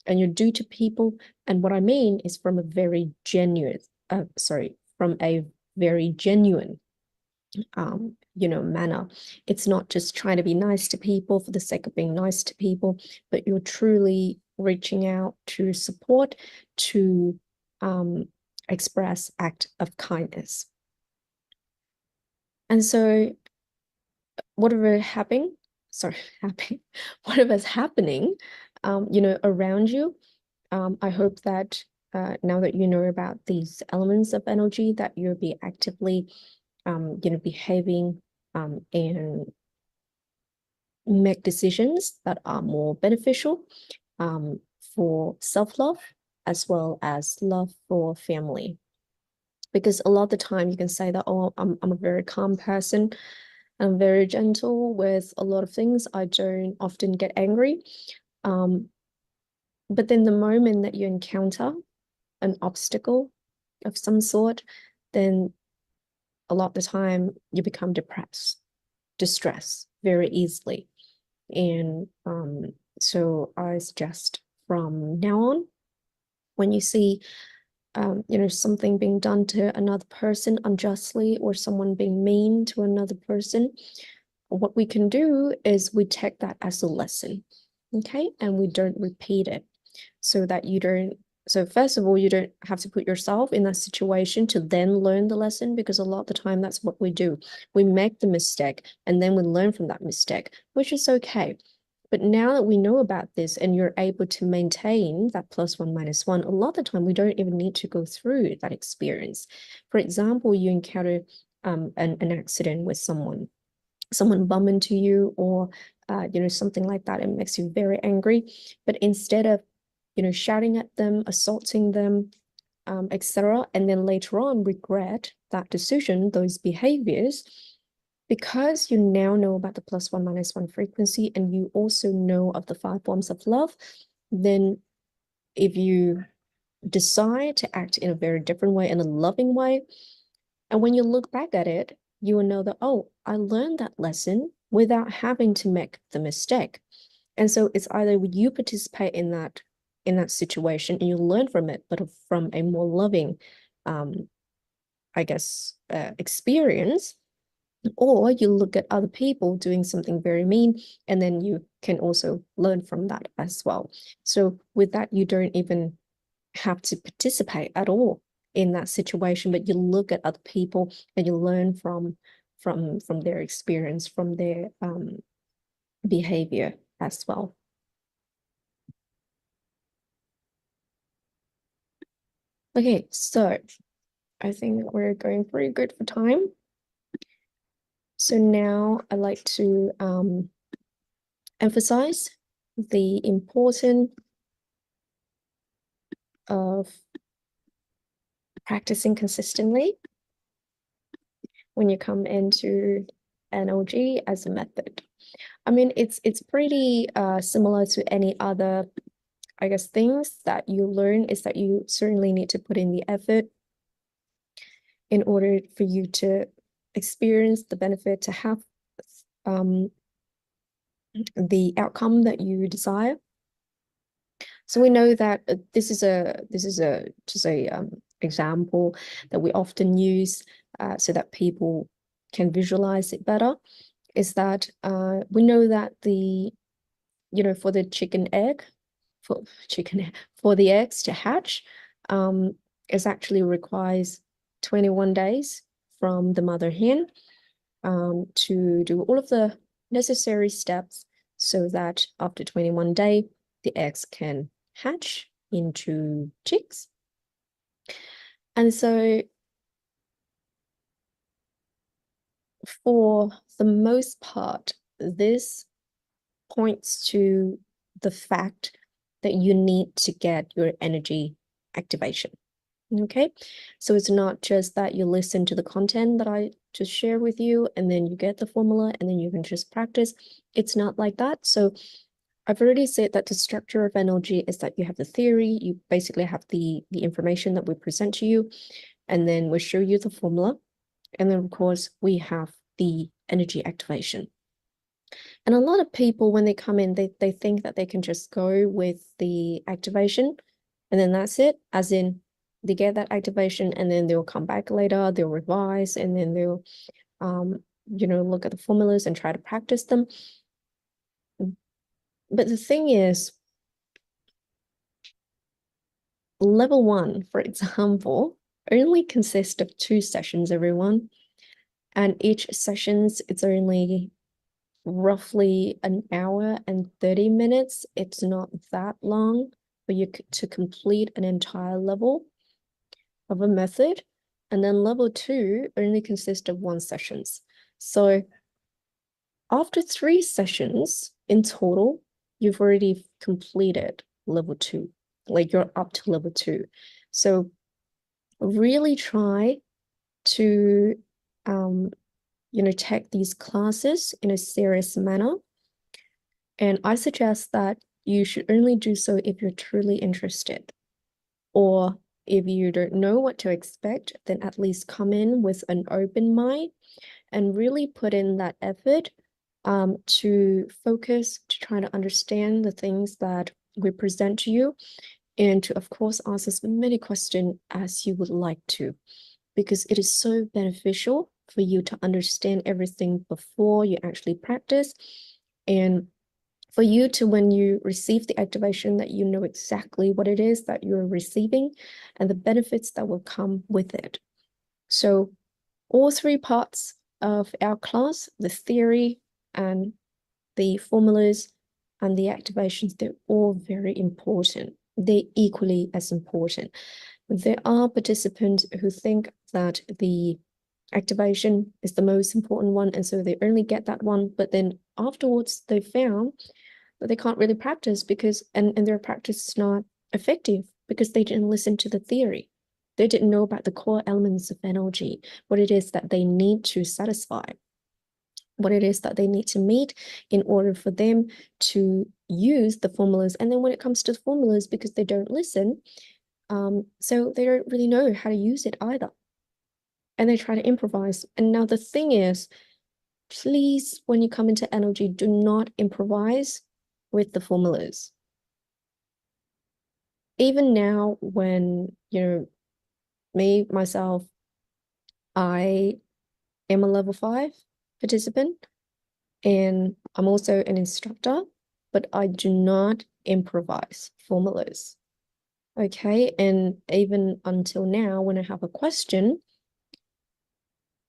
and you do to people. And what I mean is from a very genuine, from a very genuine manner. It's not just trying to be nice to people for the sake of being nice to people, but you're truly reaching out to support, to express act of kindness. And so whatever's happening, around you, I hope that now that you know about these elements of energy, that you'll be actively behaving and make decisions that are more beneficial for self-love, as well as love for family. Because a lot of the time you can say that, oh, I'm a very calm person, I'm very gentle with a lot of things, I don't often get angry. But then the moment that you encounter an obstacle of some sort, then a lot of the time you become depressed. distress very easily. And so I suggest from now on, when you see something being done to another person unjustly, or someone being mean to another person, what we can do is we take that as a lesson, okay? And we don't repeat it, so that you don't. So first of all, you don't have to put yourself in that situation to then learn the lesson, because a lot of the time that's what we do. We make the mistake and then we learn from that mistake, which is okay. But now that we know about this and you're able to maintain that +1 -1, a lot of the time we don't even need to go through that experience. For example, you encounter an accident with someone bump into you, or something like that. It makes you very angry. But instead of shouting at them, assaulting them, etc., and then later on regret that decision, those behaviors, because you now know about the +1 -1 frequency, and you also know of the 5 forms of love, then if you decide to act in a very different way, in a loving way, and when you look back at it, you will know that, oh, I learned that lesson without having to make the mistake. And so it's either you participate in that situation and you learn from it, but from a more loving, I guess, experience, or you look at other people doing something very mean, and then you can also learn from that as well. So with that, you don't even have to participate at all in that situation, but you look at other people and you learn from their experience, from their behavior as well. Okay, so I think we're going pretty good for time. So now I'd like to emphasize the importance of practicing consistently when you come into NLG as a method. I mean, it's pretty similar to any other, I guess, things that you learn, is that you certainly need to put in the effort in order for you to experience the benefit, to have the outcome that you desire. So we know that this is just a example that we often use so that people can visualize it better. Is that we know that for the for the eggs to hatch, it actually requires 21 days from the mother hen to do all of the necessary steps, so that after 21 days, the eggs can hatch into chicks. And so for the most part, this points to the fact that you need to get your energy activation. Okay, so it's not just that you listen to the content that I just share with you and then you get the formula and then you can just practice. It's not like that. So I've already said that the structure of NLG is that you have the theory, you basically have the information that we present to you, and then we show you the formula. And then of course we have the energy activation. And a lot of people, when they come in, they think that they can just go with the activation and then that's it, as in they get that activation and then they'll come back later, they'll revise, and then they'll look at the formulas and try to practice them. But the thing is, level 1, for example, only consists of 2 sessions, everyone. And each sessions, it's only roughly an hour and 30 minutes. It's not that long for you to complete an entire level of a method. And then level 2 only consists of 1 sessions. So after 3 sessions in total, you've already completed level 2. Like you're up to level 2. So really try to take these classes in a serious manner. And I suggest that you should only do so if you're truly interested, or if you don't know what to expect, then at least come in with an open mind and really put in that effort to focus, to try to understand the things that we present to you, and to, of course, ask as many questions as you would like to, because it is so beneficial for you to understand everything before you actually practice, and for you to, when you receive the activation, that you know exactly what it is that you're receiving and the benefits that will come with it. So all three parts of our class, the theory and the formulas and the activations, they're all very important. They're equally as important. There are participants who think that the activation is the most important one, and so they only get that one, but then afterwards they found that they can't really practice because and their practice is not effective because they didn't listen to the theory. They didn't know about the core elements of energy, what it is that they need to satisfy, what it is that they need to meet in order for them to use the formulas. And then when it comes to the formulas, because they don't listen, so they don't really know how to use it either. And they try to improvise. And now the thing is, please, when you come into energy, do not improvise with the formulas. Even now, when, myself, I am a level 5 participant, and I'm also an instructor, but I do not improvise formulas. Okay, and even until now, when I have a question,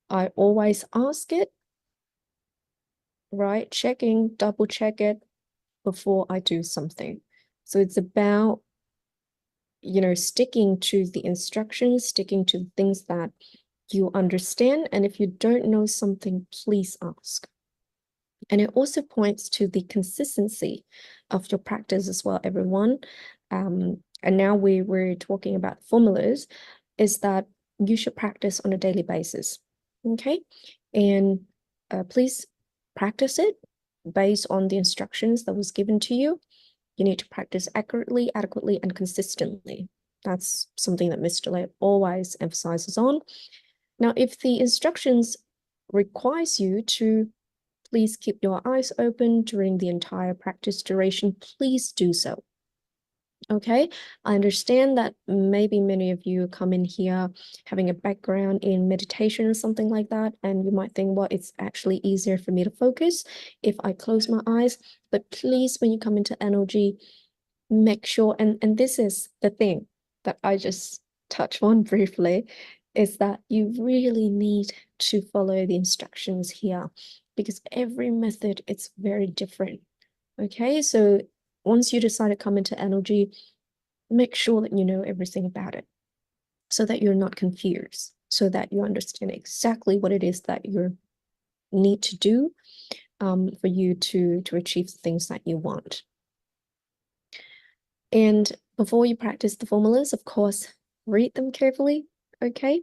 I always ask it, right? Double check it before I do something. So it's about, sticking to the instructions, sticking to things that you understand. And if you don't know something, please ask. And it also points to the consistency of your practice as well, everyone. And now we're talking about formulas, is that you should practice on a daily basis. Okay. And please practice it based on the instructions that was given to you. You need to practice accurately, adequately, and consistently. That's something that Mr. Lay always emphasizes on. Now, if the instructions requires you to please keep your eyes open during the entire practice duration, please do so. Okay, I understand that maybe many of you come in here having a background in meditation or something like that, and you might think, well, it's actually easier for me to focus if I close my eyes. But please, when you come into energy, make sure, and this is the thing that I just touched on briefly, is that you really need to follow the instructions here, because every method is very different. Okay, so once you decide to come into energy, make sure that you know everything about it so that you're not confused, so that you understand exactly what it is that you need to do for you to achieve the things that you want. And before you practice the formulas, of course, read them carefully, okay?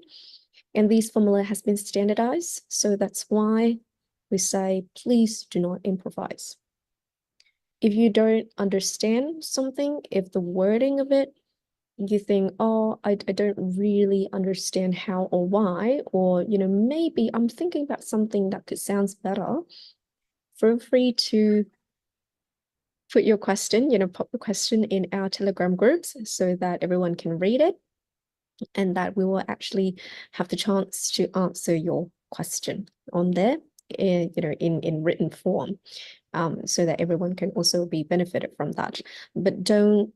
And these formula has been standardized, so that's why we say, please do not improvise. If you don't understand something, if the wording of it, you think, oh, I don't really understand how or why, or, maybe I'm thinking about something that could sound better, feel free to put your question, pop the question in our Telegram groups so that everyone can read it, and that we will actually have the chance to answer your question on there, in written form, so that everyone can also be benefited from that. But don't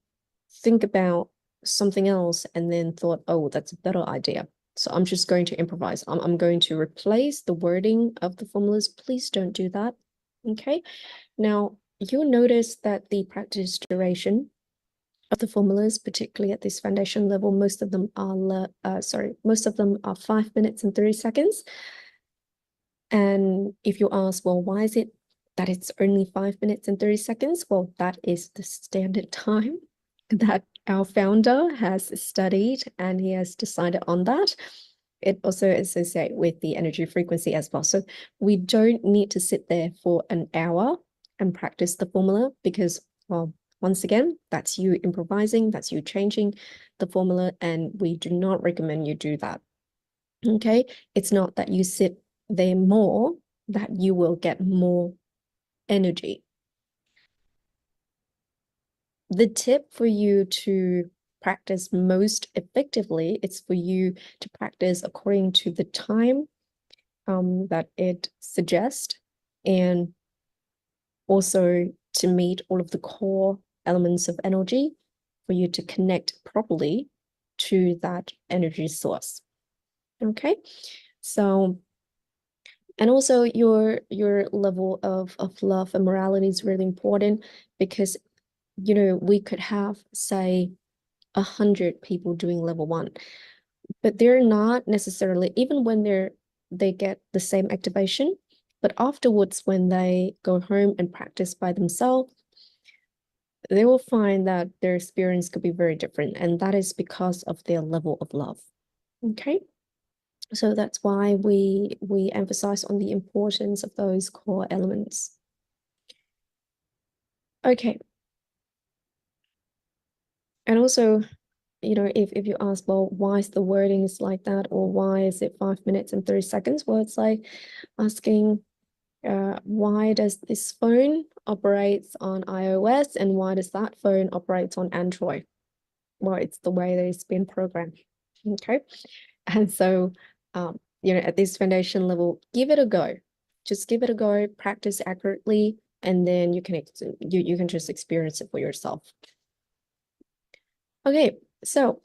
think about something else and then thought, oh, that's a better idea, so I'm just going to improvise. I'm going to replace the wording of the formulas. Please don't do that. Okay, now you'll notice that the practice duration of the formulas, particularly at this foundation level, most of them are 5 minutes and 30 seconds. And if you ask, well, why is it that it's only 5 minutes and 30 seconds? Well, that is the standard time that our founder has studied, and he has decided on that. It also associates with the energy frequency as well. So we don't need to sit there for an hour and practice the formula, because, well, once again, that's you improvising, that's you changing the formula, and we do not recommend you do that. Okay, it's not that you sit there more, that you will get more energy. The tip for you to practice most effectively is for you to practice according to the time that it suggests, and also to meet all of the core elements of energy for you to connect properly to that energy source. Okay, so, and also your level of love and morality is really important, because we could have, say, 100 people doing level 1, but they're not necessarily, even when they get the same activation, but afterwards, when they go home and practice by themselves, they will find that their experience could be very different, and that is because of their level of love. Okay, so that's why we emphasize on the importance of those core elements. Okay, and also, if you ask, well, why is the wording is like that, or why is it 5 minutes and 30 seconds? Well, it's like asking, why does this phone operates on iOS and why does that phone operates on Android? Well, it's the way that it's been programmed. Okay, and so at this foundation level, give it a go. Just give it a go, practice accurately, and then you can just experience it for yourself. Okay, so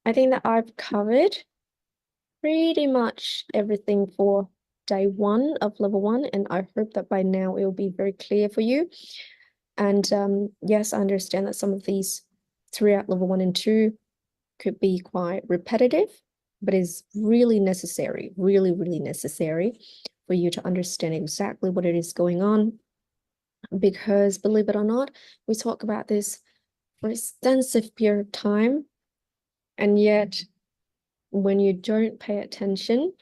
I think that I've covered pretty much everything for day 1 of level 1, and I hope that by now it will be very clear for you. And yes, I understand that some of these throughout level 1 and 2 could be quite repetitive, but it's really necessary, really, really necessary for you to understand exactly what it is going on. Because believe it or not, we talk about this for extensive period of time, and yet when you don't pay attention,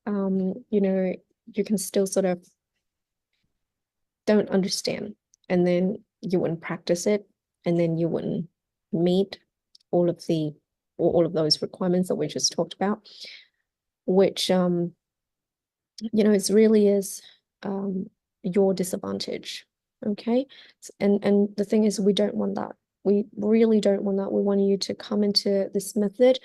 you can still sort of don't understand, and then you wouldn't practice it, and then you wouldn't meet all of those requirements that we just talked about, which it really is your disadvantage. Okay, and the thing is, we don't want that. We really don't want that. We want you to come into this method,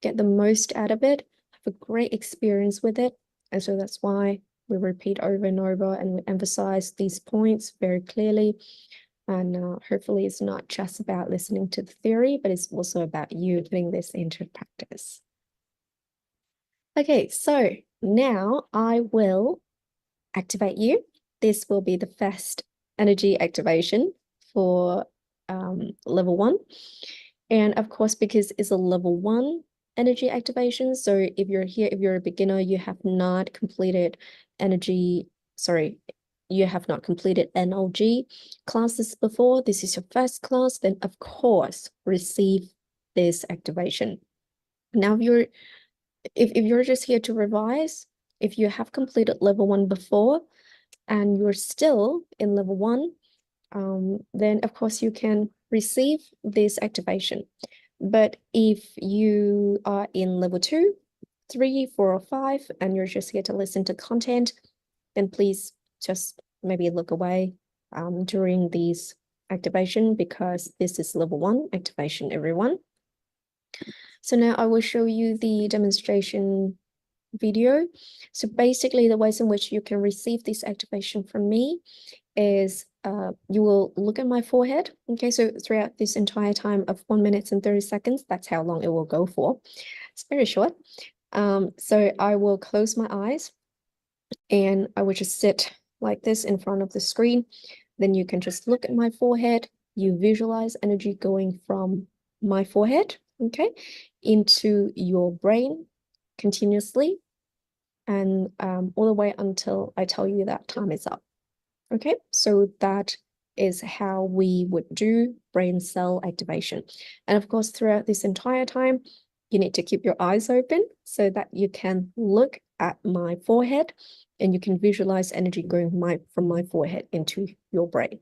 get the most out of it, have a great experience with it. And so that's why we repeat over and over, and we emphasize these points very clearly. And hopefully it's not just about listening to the theory, but it's also about you putting this into practice. Okay, so now I will activate you. This will be the first energy activation for level 1. And of course, because it's a level 1 energy activation, so if you're a beginner, you have not completed you have not completed NLG classes before, this is your first class, then of course receive this activation. Now if you're just here to revise, if you have completed level 1 before and you're still in level 1, then of course you can receive this activation. But if you are in level 2, 3, 4, or 5, and you're just here to listen to content, then please just maybe look away during these activation, because this is level 1 activation, everyone. So now I will show you the demonstration video. So basically the ways in which you can receive this activation from me is you will look at my forehead. Okay, so throughout this entire time of 1 minute and 30 seconds, that's how long it will go for. It's very short. So I will close my eyes and I will just sit like this in front of the screen. Then you can just look at my forehead. You visualize energy going from my forehead, okay, into your brain continuously, and all the way until I tell you that time is up. Okay, so that is how we would do brain cell activation. And of course, throughout this entire time, you need to keep your eyes open so that you can look at my forehead and you can visualize energy going from my forehead into your brain.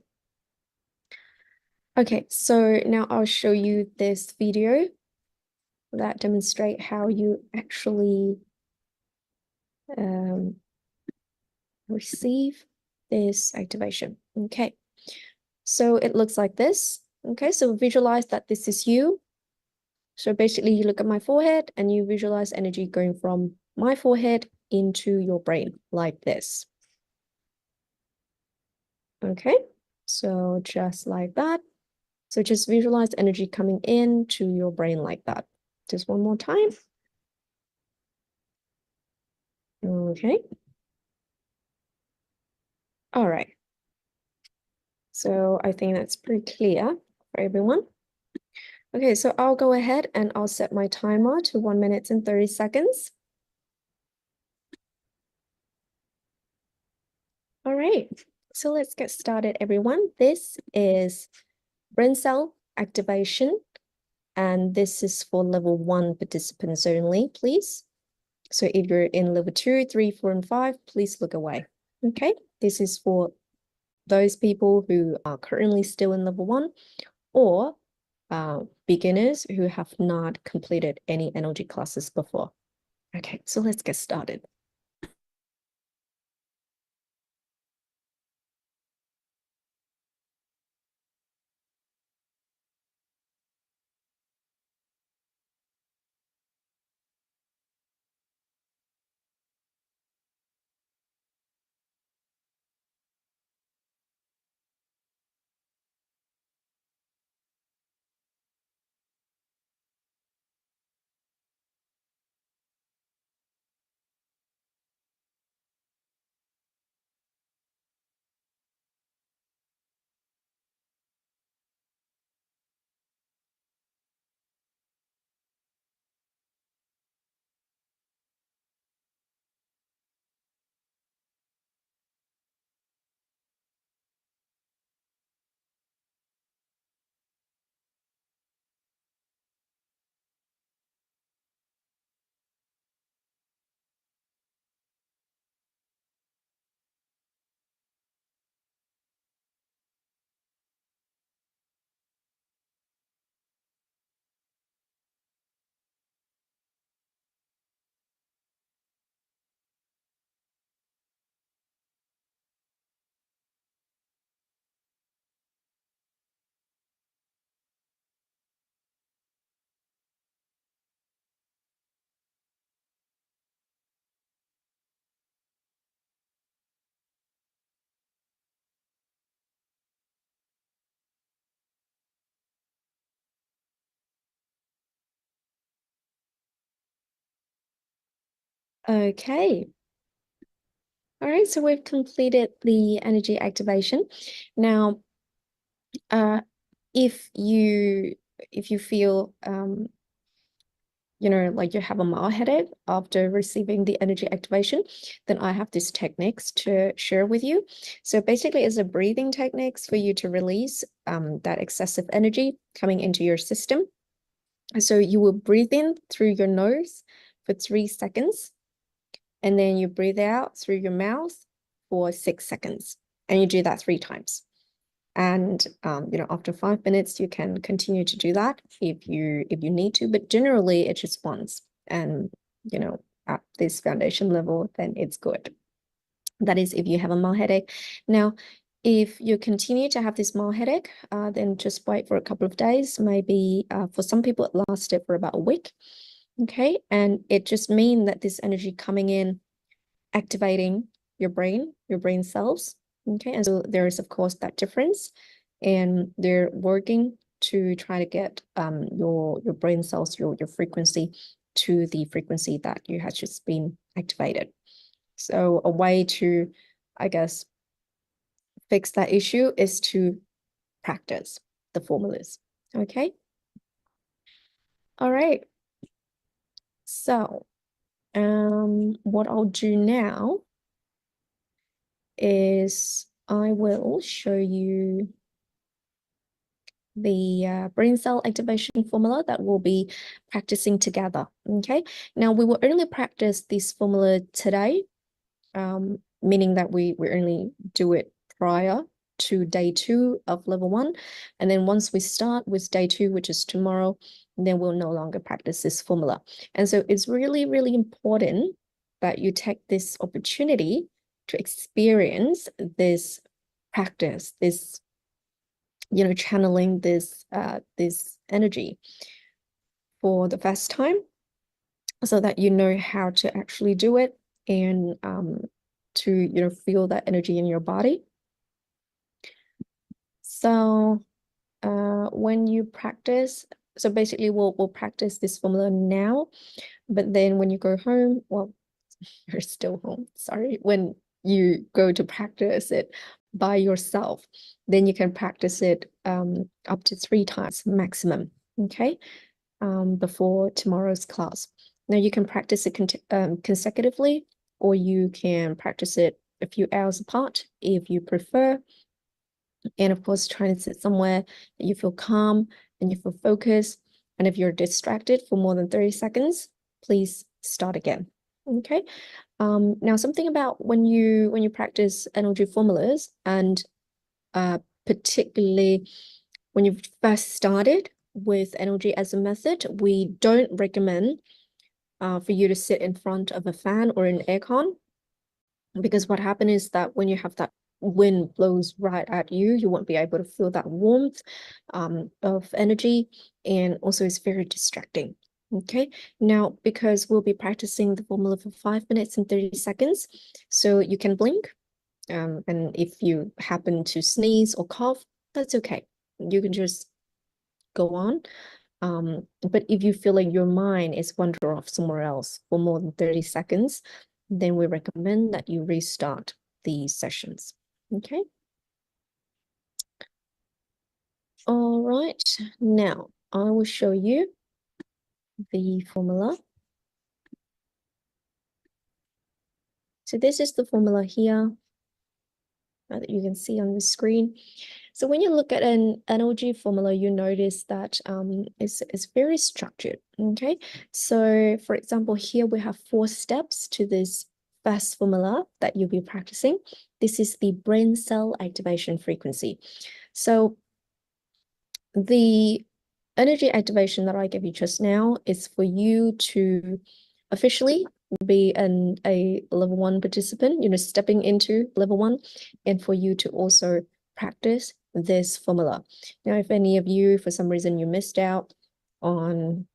Okay, so now I'll show you this video that demonstrate how you actually receive this activation. Okay, so it looks like this. Okay, so visualize that this is you. So basically you look at my forehead and you visualize energy going from my forehead into your brain like this. Okay, so just like that. So just visualize energy coming into your brain like that. Just one more time. Okay. All right. So I think that's pretty clear for everyone. Okay, so I'll go ahead and I'll set my timer to 1 minute and 30 seconds. All right, so let's get started, everyone. This is brain cell activation, and this is for level 1 participants only, please. So if you're in level 2, 3, 4, and 5, please look away. Okay, this is for those people who are currently still in level 1 or beginners who have not completed any energy classes before. Okay, so let's get started. Okay. All right, so we've completed the energy activation. Now, if you feel like you have a mild headache after receiving the energy activation, then I have these techniques to share with you. So basically it's a breathing techniques for you to release that excessive energy coming into your system. So you will breathe in through your nose for 3 seconds, and then you breathe out through your mouth for 6 seconds, and you do that 3 times. And after 5 minutes, you can continue to do that if you need to, but generally it's just once. And at this foundation level, then it's good. That is if you have a mild headache. Now, if you continue to have this mild headache, then just wait for a couple of days. Maybe for some people it lasted for about a week. Okay, and it just means that this energy coming in, activating your brain cells. Okay, and so there is of course that difference, and they're working to try to get your brain cells, your frequency to the frequency that you had just been activated. So a way to, I guess, fix that issue is to practice the formulas. Okay. All right. So what I'll do now is I will show you the brain cell activation formula that we'll be practicing together. Okay, now we will only practice this formula today, meaning that we only do it prior to day 2 of level 1, and then once we start with day 2, which is tomorrow, then we'll no longer practice this formula. And so it's really, really important that you take this opportunity to experience this practice, this, channeling this energy for the first time, so that you know how to actually do it, and to feel that energy in your body. So when you practice, so basically we'll practice this formula now, but then when you go home, well, you're still home, sorry, when you go to practice it by yourself, then you can practice it up to 3 times maximum, okay, before tomorrow's class. Now you can practice it consecutively, or you can practice it a few hours apart if you prefer. And of course, try and sit somewhere that you feel calm and you feel focused. And if you're distracted for more than 30 seconds, please start again. Okay. Now something about when you practice NLG formulas, and particularly when you've first started with NLG as a method, we don't recommend for you to sit in front of a fan or an aircon, because what happens is that when you have that wind blows right at you, you won't be able to feel that warmth of energy, and also it's very distracting. Okay, now because we'll be practicing the formula for 5 minutes and 30 seconds, so you can blink, and if you happen to sneeze or cough, that's okay, you can just go on. But if you feel like your mind is wandering off somewhere else for more than 30 seconds, then we recommend that you restart these sessions. Okay. All right. Now I will show you the formula. So this is the formula here that you can see on the screen. So when you look at an NLG formula, you notice that it's very structured, okay? So for example, here we have 4 steps to this first formula that you'll be practicing. This is the brain cell activation frequency. So the energy activation that I gave you just now is for you to officially be a level 1 participant, stepping into level 1, and for you to also practice this formula. Now, if any of you, for some reason, you missed out on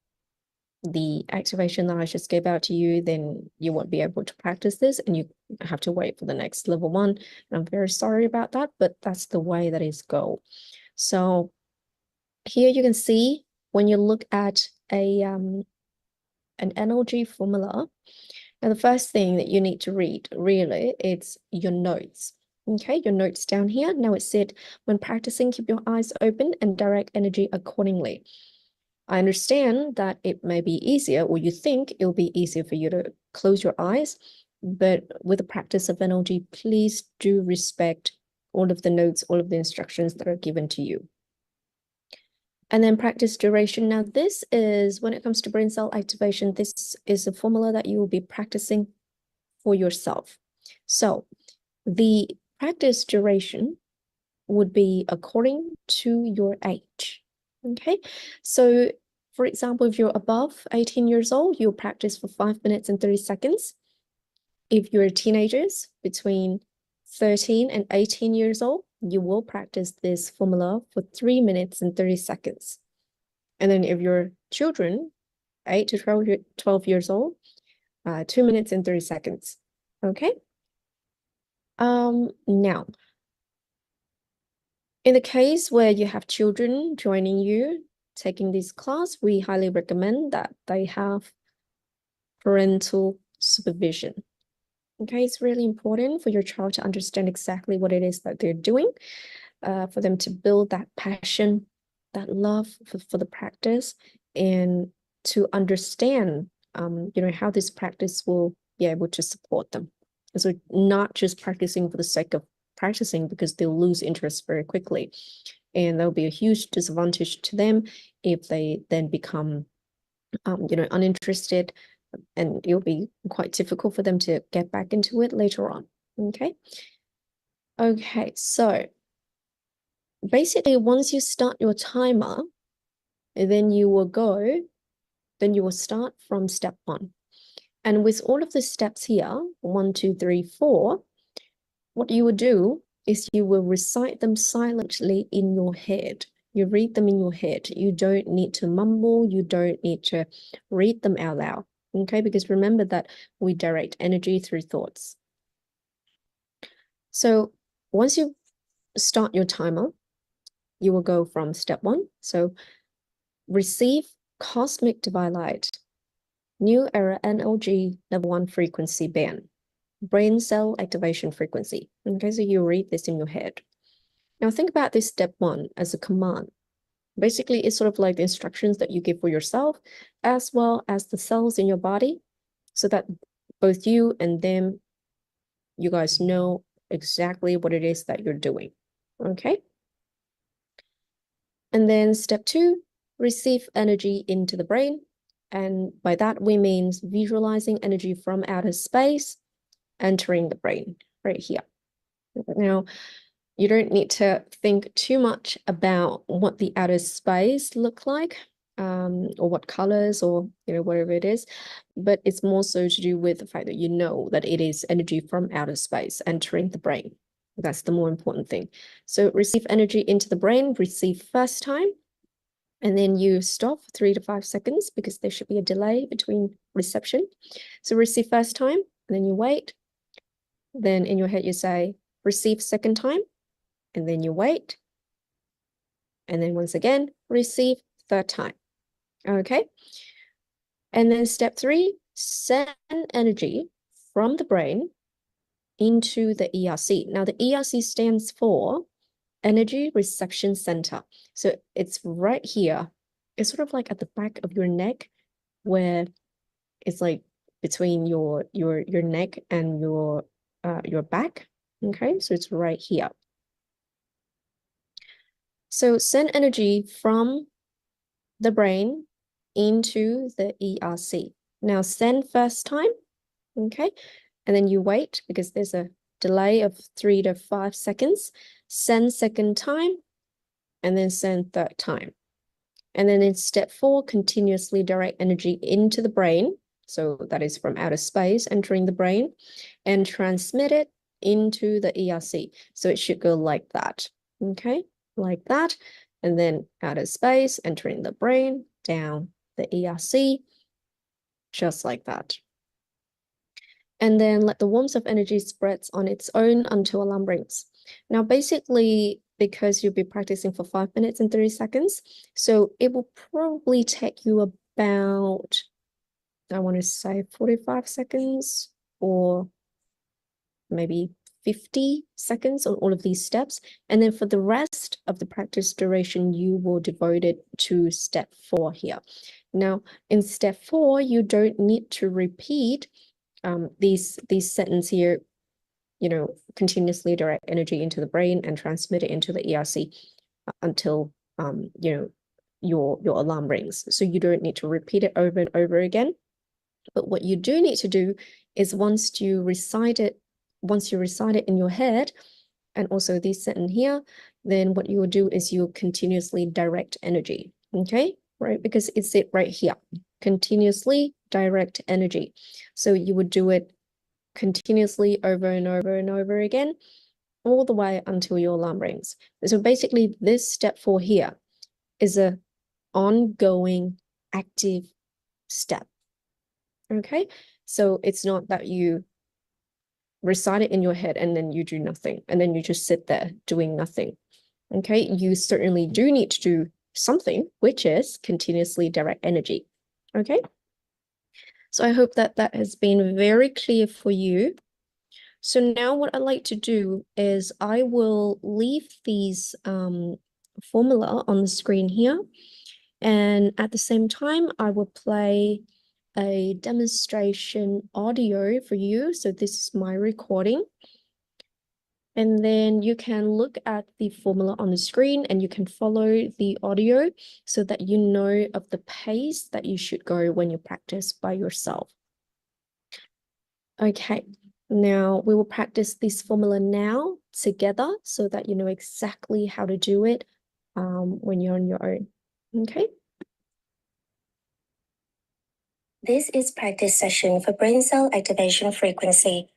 the activation that I just gave out to you, then you won't be able to practice this, and you have to wait for the next level 1. And I'm very sorry about that, but that's the way that is go. So here you can see when you look at an NLG formula, now the first thing that you need to read, really, it's your notes. Okay, your notes down here. Now it said, when practicing, keep your eyes open and direct energy accordingly. I understand that it may be easier, or you think it'll be easier for you to close your eyes, but with the practice of NLG, please do respect all of the notes, all of the instructions that are given to you. And then practice duration. Now this is, when it comes to brain cell activation, this is a formula that you will be practicing for yourself. So the practice duration would be according to your age. Okay, so for example, if you're above 18 years old, you'll practice for 5 minutes and 30 seconds. If you're teenagers between 13 and 18 years old, you will practice this formula for 3 minutes and 30 seconds. And then if you're children, 8 to 12 years old, 2 minutes and 30 seconds. Okay. Now, in the case where you have children joining you, taking this class, we highly recommend that they have parental supervision. Okay, it's really important for your child to understand exactly what it is that they're doing, for them to build that passion, that love for the practice, and to understand, how this practice will be able to support them. So not just practicing for the sake of practicing, because they'll lose interest very quickly. And there'll be a huge disadvantage to them if they then become, uninterested, and it'll be quite difficult for them to get back into it later on. Okay. Okay, so basically once you start your timer, then you will start from step 1. And with all of the steps here, 1, 2, 3, 4, what you will do is you will recite them silently in your head. You read them in your head. You don't need to mumble. You don't need to read them out loud. Okay, because remember that we direct energy through thoughts. So once you start your timer, you will go from step 1. So receive cosmic divine light, new era NLG level 1 frequency band, brain cell activation frequency. Okay, so you read this in your head. Now think about this step 1 as a command. Basically, it's sort of like the instructions that you give for yourself, as well as the cells in your body, so that both you and them, you guys know exactly what it is that you're doing. Okay? And then step 2, receive energy into the brain. And by that, we mean visualizing energy from outer space entering the brain right here. Now, you don't need to think too much about what the outer space look like, or what colors, or whatever it is, but it's more so to do with the fact that you know that it is energy from outer space entering the brain. That's the more important thing. So receive energy into the brain, receive first time, and then you stop for 3 to 5 seconds because there should be a delay between reception. So receive first time, and then you wait. Then in your head you say, receive second time, and then you wait. And then once again, receive third time. Okay. And then step 3, send energy from the brain into the ERC. Now the ERC stands for Energy Reception Center. So it's right here. It's sort of like at the back of your neck, where it's like between your neck and your back. Okay, so it's right here. So send energy from the brain into the ERC. Now send first time, okay? And then you wait because there's a delay of 3 to 5 seconds. Send second time, and then send third time. And then in step 4, continuously direct energy into the brain. So that is from outer space entering the brain, and transmit it into the ERC. So it should go like that, okay? Like that. And then outer space entering the brain, down the ERC, just like that. And then let the warmth of energy spreads on its own until alarm rings. Now, basically, because you'll be practicing for 5 minutes and 30 seconds, so it will probably take you about, I want to say 45 seconds or maybe 50 seconds on all of these steps. And then for the rest of the practice duration, you will devote it to step 4 here. Now, in step 4, you don't need to repeat these sentences here, continuously direct energy into the brain and transmit it into the ERC until your alarm rings. So you don't need to repeat it over and over again. But what you do need to do is once you recite it in your head, and also this sentence here, then what you will do is you'll continuously direct energy. Okay, right? Because it's it right here. Continuously direct energy. So you would do it continuously over and over and over again, all the way until your alarm rings. So basically this step 4 here is a ongoing active step. Okay, so it's not that you recite it in your head and then you do nothing and then you just sit there doing nothing. Okay, you certainly do need to do something, which is continuously direct energy. Okay, so I hope that that has been very clear for you. So now what I'd like to do is I will leave these formula on the screen here, and at the same time I will play a demonstration audio for you. So this is my recording. And then you can look at the formula on the screen and you can follow the audio so that you know of the pace that you should go when you practice by yourself. Okay, now we will practice this formula now together so that you know exactly how to do it when you're on your own. Okay. This is practice session for brain cell activation frequency.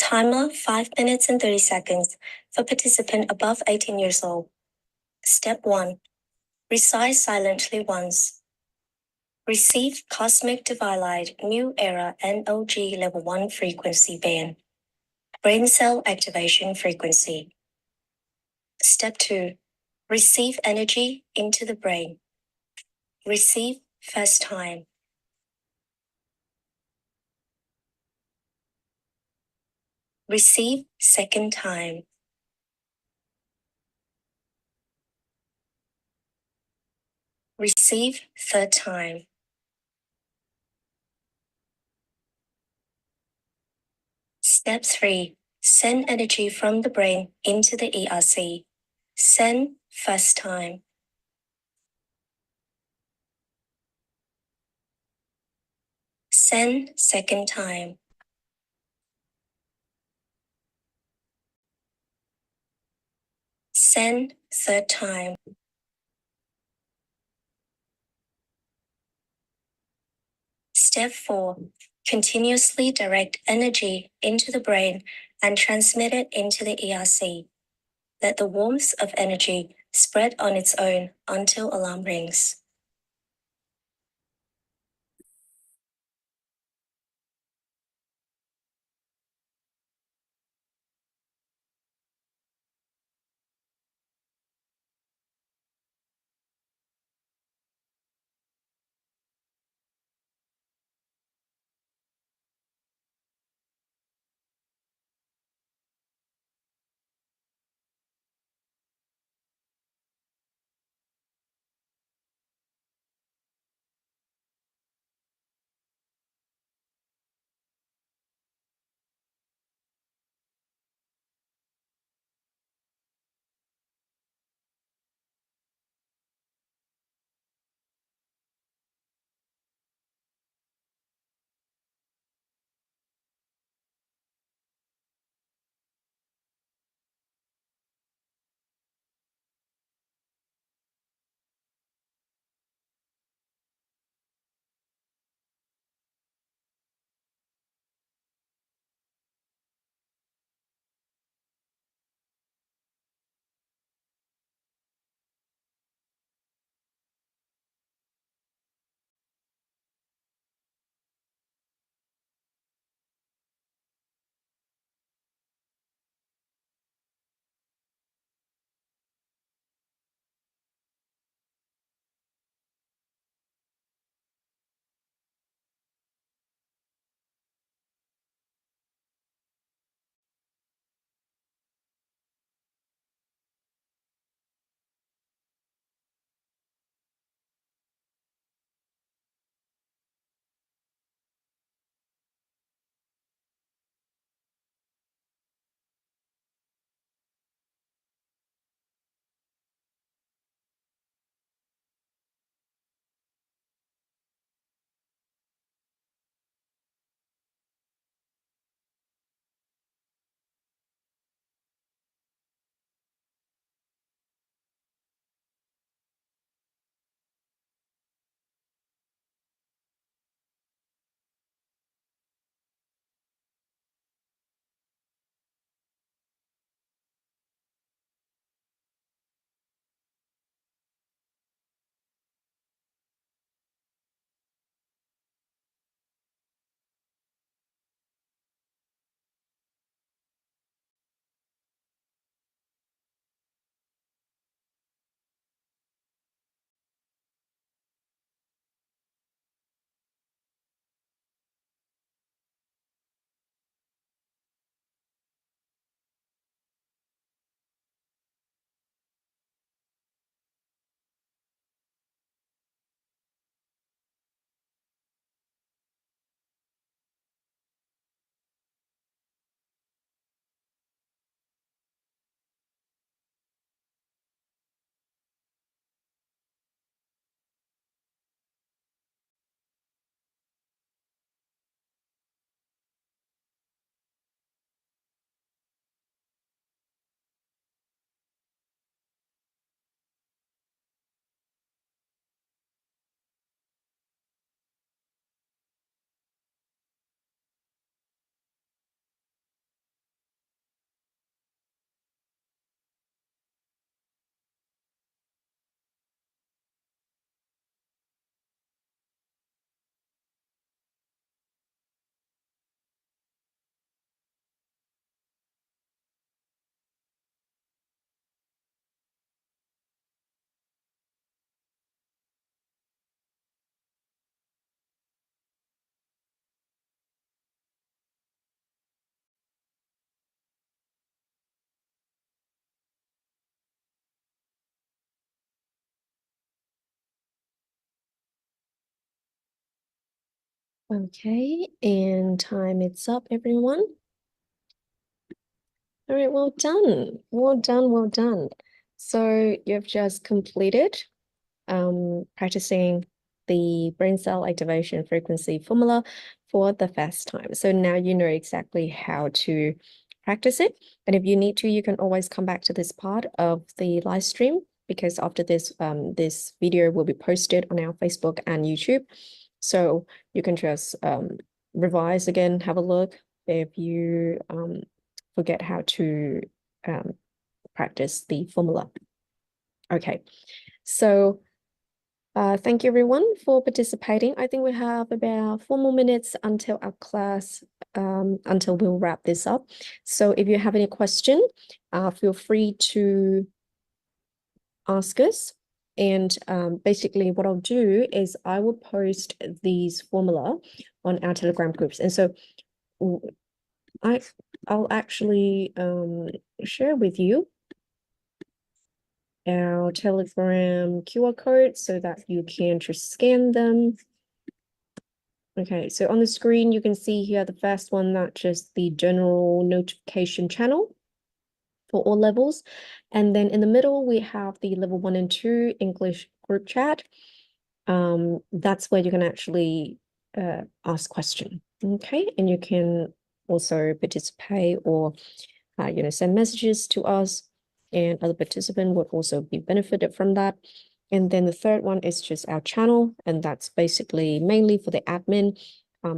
Timer 5 minutes and 30 seconds for participant above 18 years old. Step 1. Recite silently once. Receive Cosmic Divide New Era NOG Level 1 Frequency Band. Brain Cell Activation Frequency. Step 2. Receive energy into the brain. Receive first time. Receive second time. Receive third time. Step 3. Send energy from the brain into the ERC. Send first time. Send second time. Send third time. Step 4. Continuously direct energy into the brain and transmit it into the ERC. Let the warmth of energy spread on its own until alarm rings. Okay, and time is up, everyone. All right, well done. Well done, well done. So you've just completed practicing the brain cell activation frequency formula for the first time. So now you know exactly how to practice it. And if you need to, you can always come back to this part of the live stream, because after this, this video will be posted on our Facebook and YouTube. So you can just revise again, have a look if you forget how to practice the formula. Okay, so thank you everyone for participating. I think we have about 4 more minutes until our class, until we'll wrap this up. So if you have any question, feel free to ask us. And basically what I'll do is I will post these formula on our Telegram groups. And so I'll actually share with you our Telegram QR code so that you can just scan them. Okay, so on the screen, you can see here the first one, that's just the general notification channel for all levels. And then in the middle, we have the level 1 and 2 English group chat. That's where you can actually ask question. Okay, and you can also participate or send messages to us, and other participants would also be benefited from that. And then the third one is just our channel, and that's basically mainly for the admin,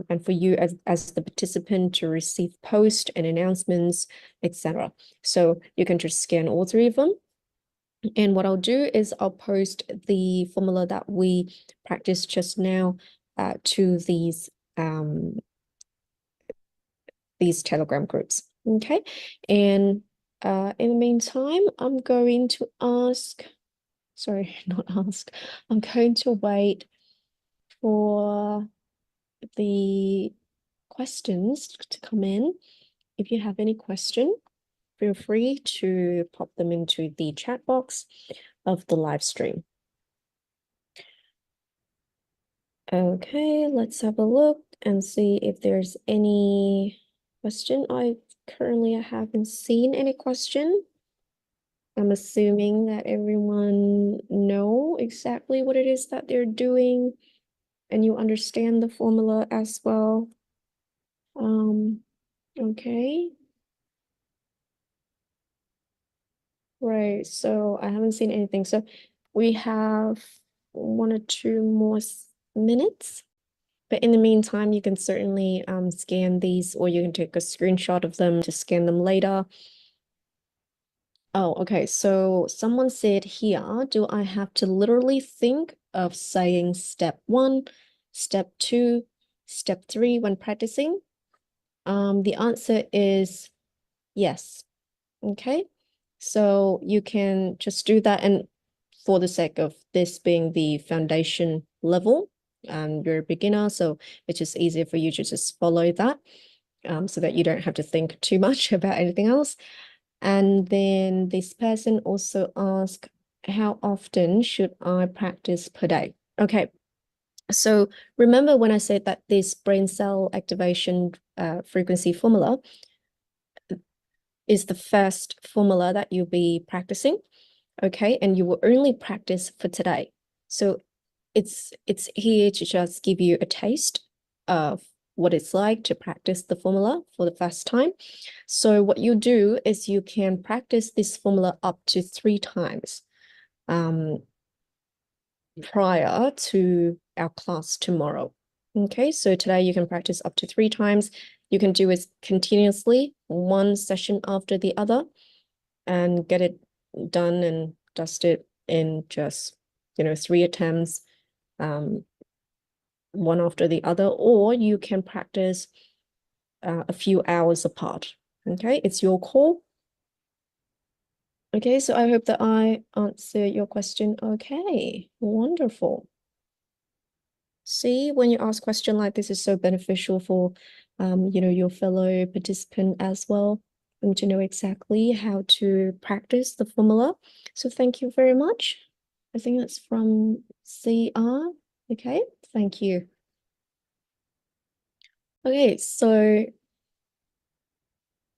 and for you as the participant to receive posts and announcements, etc. So you can just scan all three of them. And what I'll do is I'll post the formula that we practiced just now to these Telegram groups. Okay, and in the meantime, I'm going to ask, sorry, not ask, I'm going to wait for the questions to come in. If you have any question, feel free to pop them into the chat box of the live stream. Okay, let's have a look and see if there's any question. I haven't seen any question. I'm assuming that everyone know exactly what it is that they're doing, and you understand the formula as well. Okay. Right, so I haven't seen anything. So we have 1 or 2 more minutes. But in the meantime, you can certainly scan these, or you can take a screenshot of them to scan them later. Oh, okay. So someone said here, do I have to literally think of saying step 1, step 2, step 3 when practicing? The answer is yes. Okay. So you can just do that. And for the sake of this being the foundation level, you're a beginner, so it's just easier for you to just follow that, so that you don't have to think too much about anything else. And then this person also asked, how often should I practice per day? Okay, so remember when I said that this brain cell activation frequency formula is the first formula that you'll be practicing, okay? And you will only practice for today. So it's here to just give you a taste of what it's like to practice the formula for the first time. So what you do is you can practice this formula up to 3 times prior to our class tomorrow. Okay, so today you can practice up to 3 times. You can do it continuously, one session after the other, and get it done and dusted in just 3 attempts, one after the other, or you can practice a few hours apart. Okay, it's your call. Okay, so I hope that I answer your question. Okay, wonderful. See, when you ask question like this is so beneficial for your fellow participant as well, to know exactly how to practice the formula. So thank you very much. I think that's from CR. Okay, thank you. Okay, so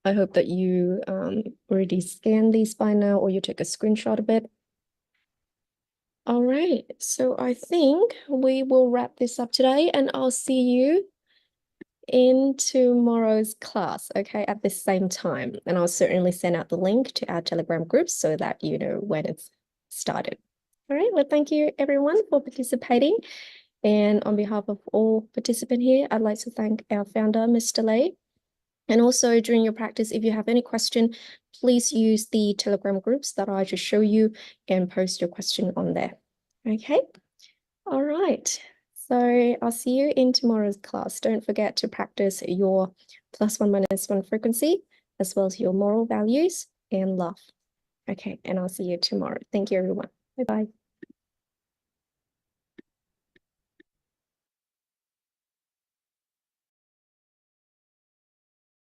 I hope that you already scanned these by now, or you took a screenshot of it. All right, so I think we will wrap this up today, and I'll see you in tomorrow's class, okay, at the same time. And I'll certainly send out the link to our Telegram groups so that you know when it's started. All right, well, thank you everyone for participating. And on behalf of all participants here, I'd like to thank our founder, Mr. Lei. And also during your practice, if you have any question, please use the Telegram groups that I just show you and post your question on there. Okay, all right. So I'll see you in tomorrow's class. Don't forget to practice your +1 - 1 frequency, as well as your moral values and love. Okay, and I'll see you tomorrow. Thank you, everyone. Bye-bye.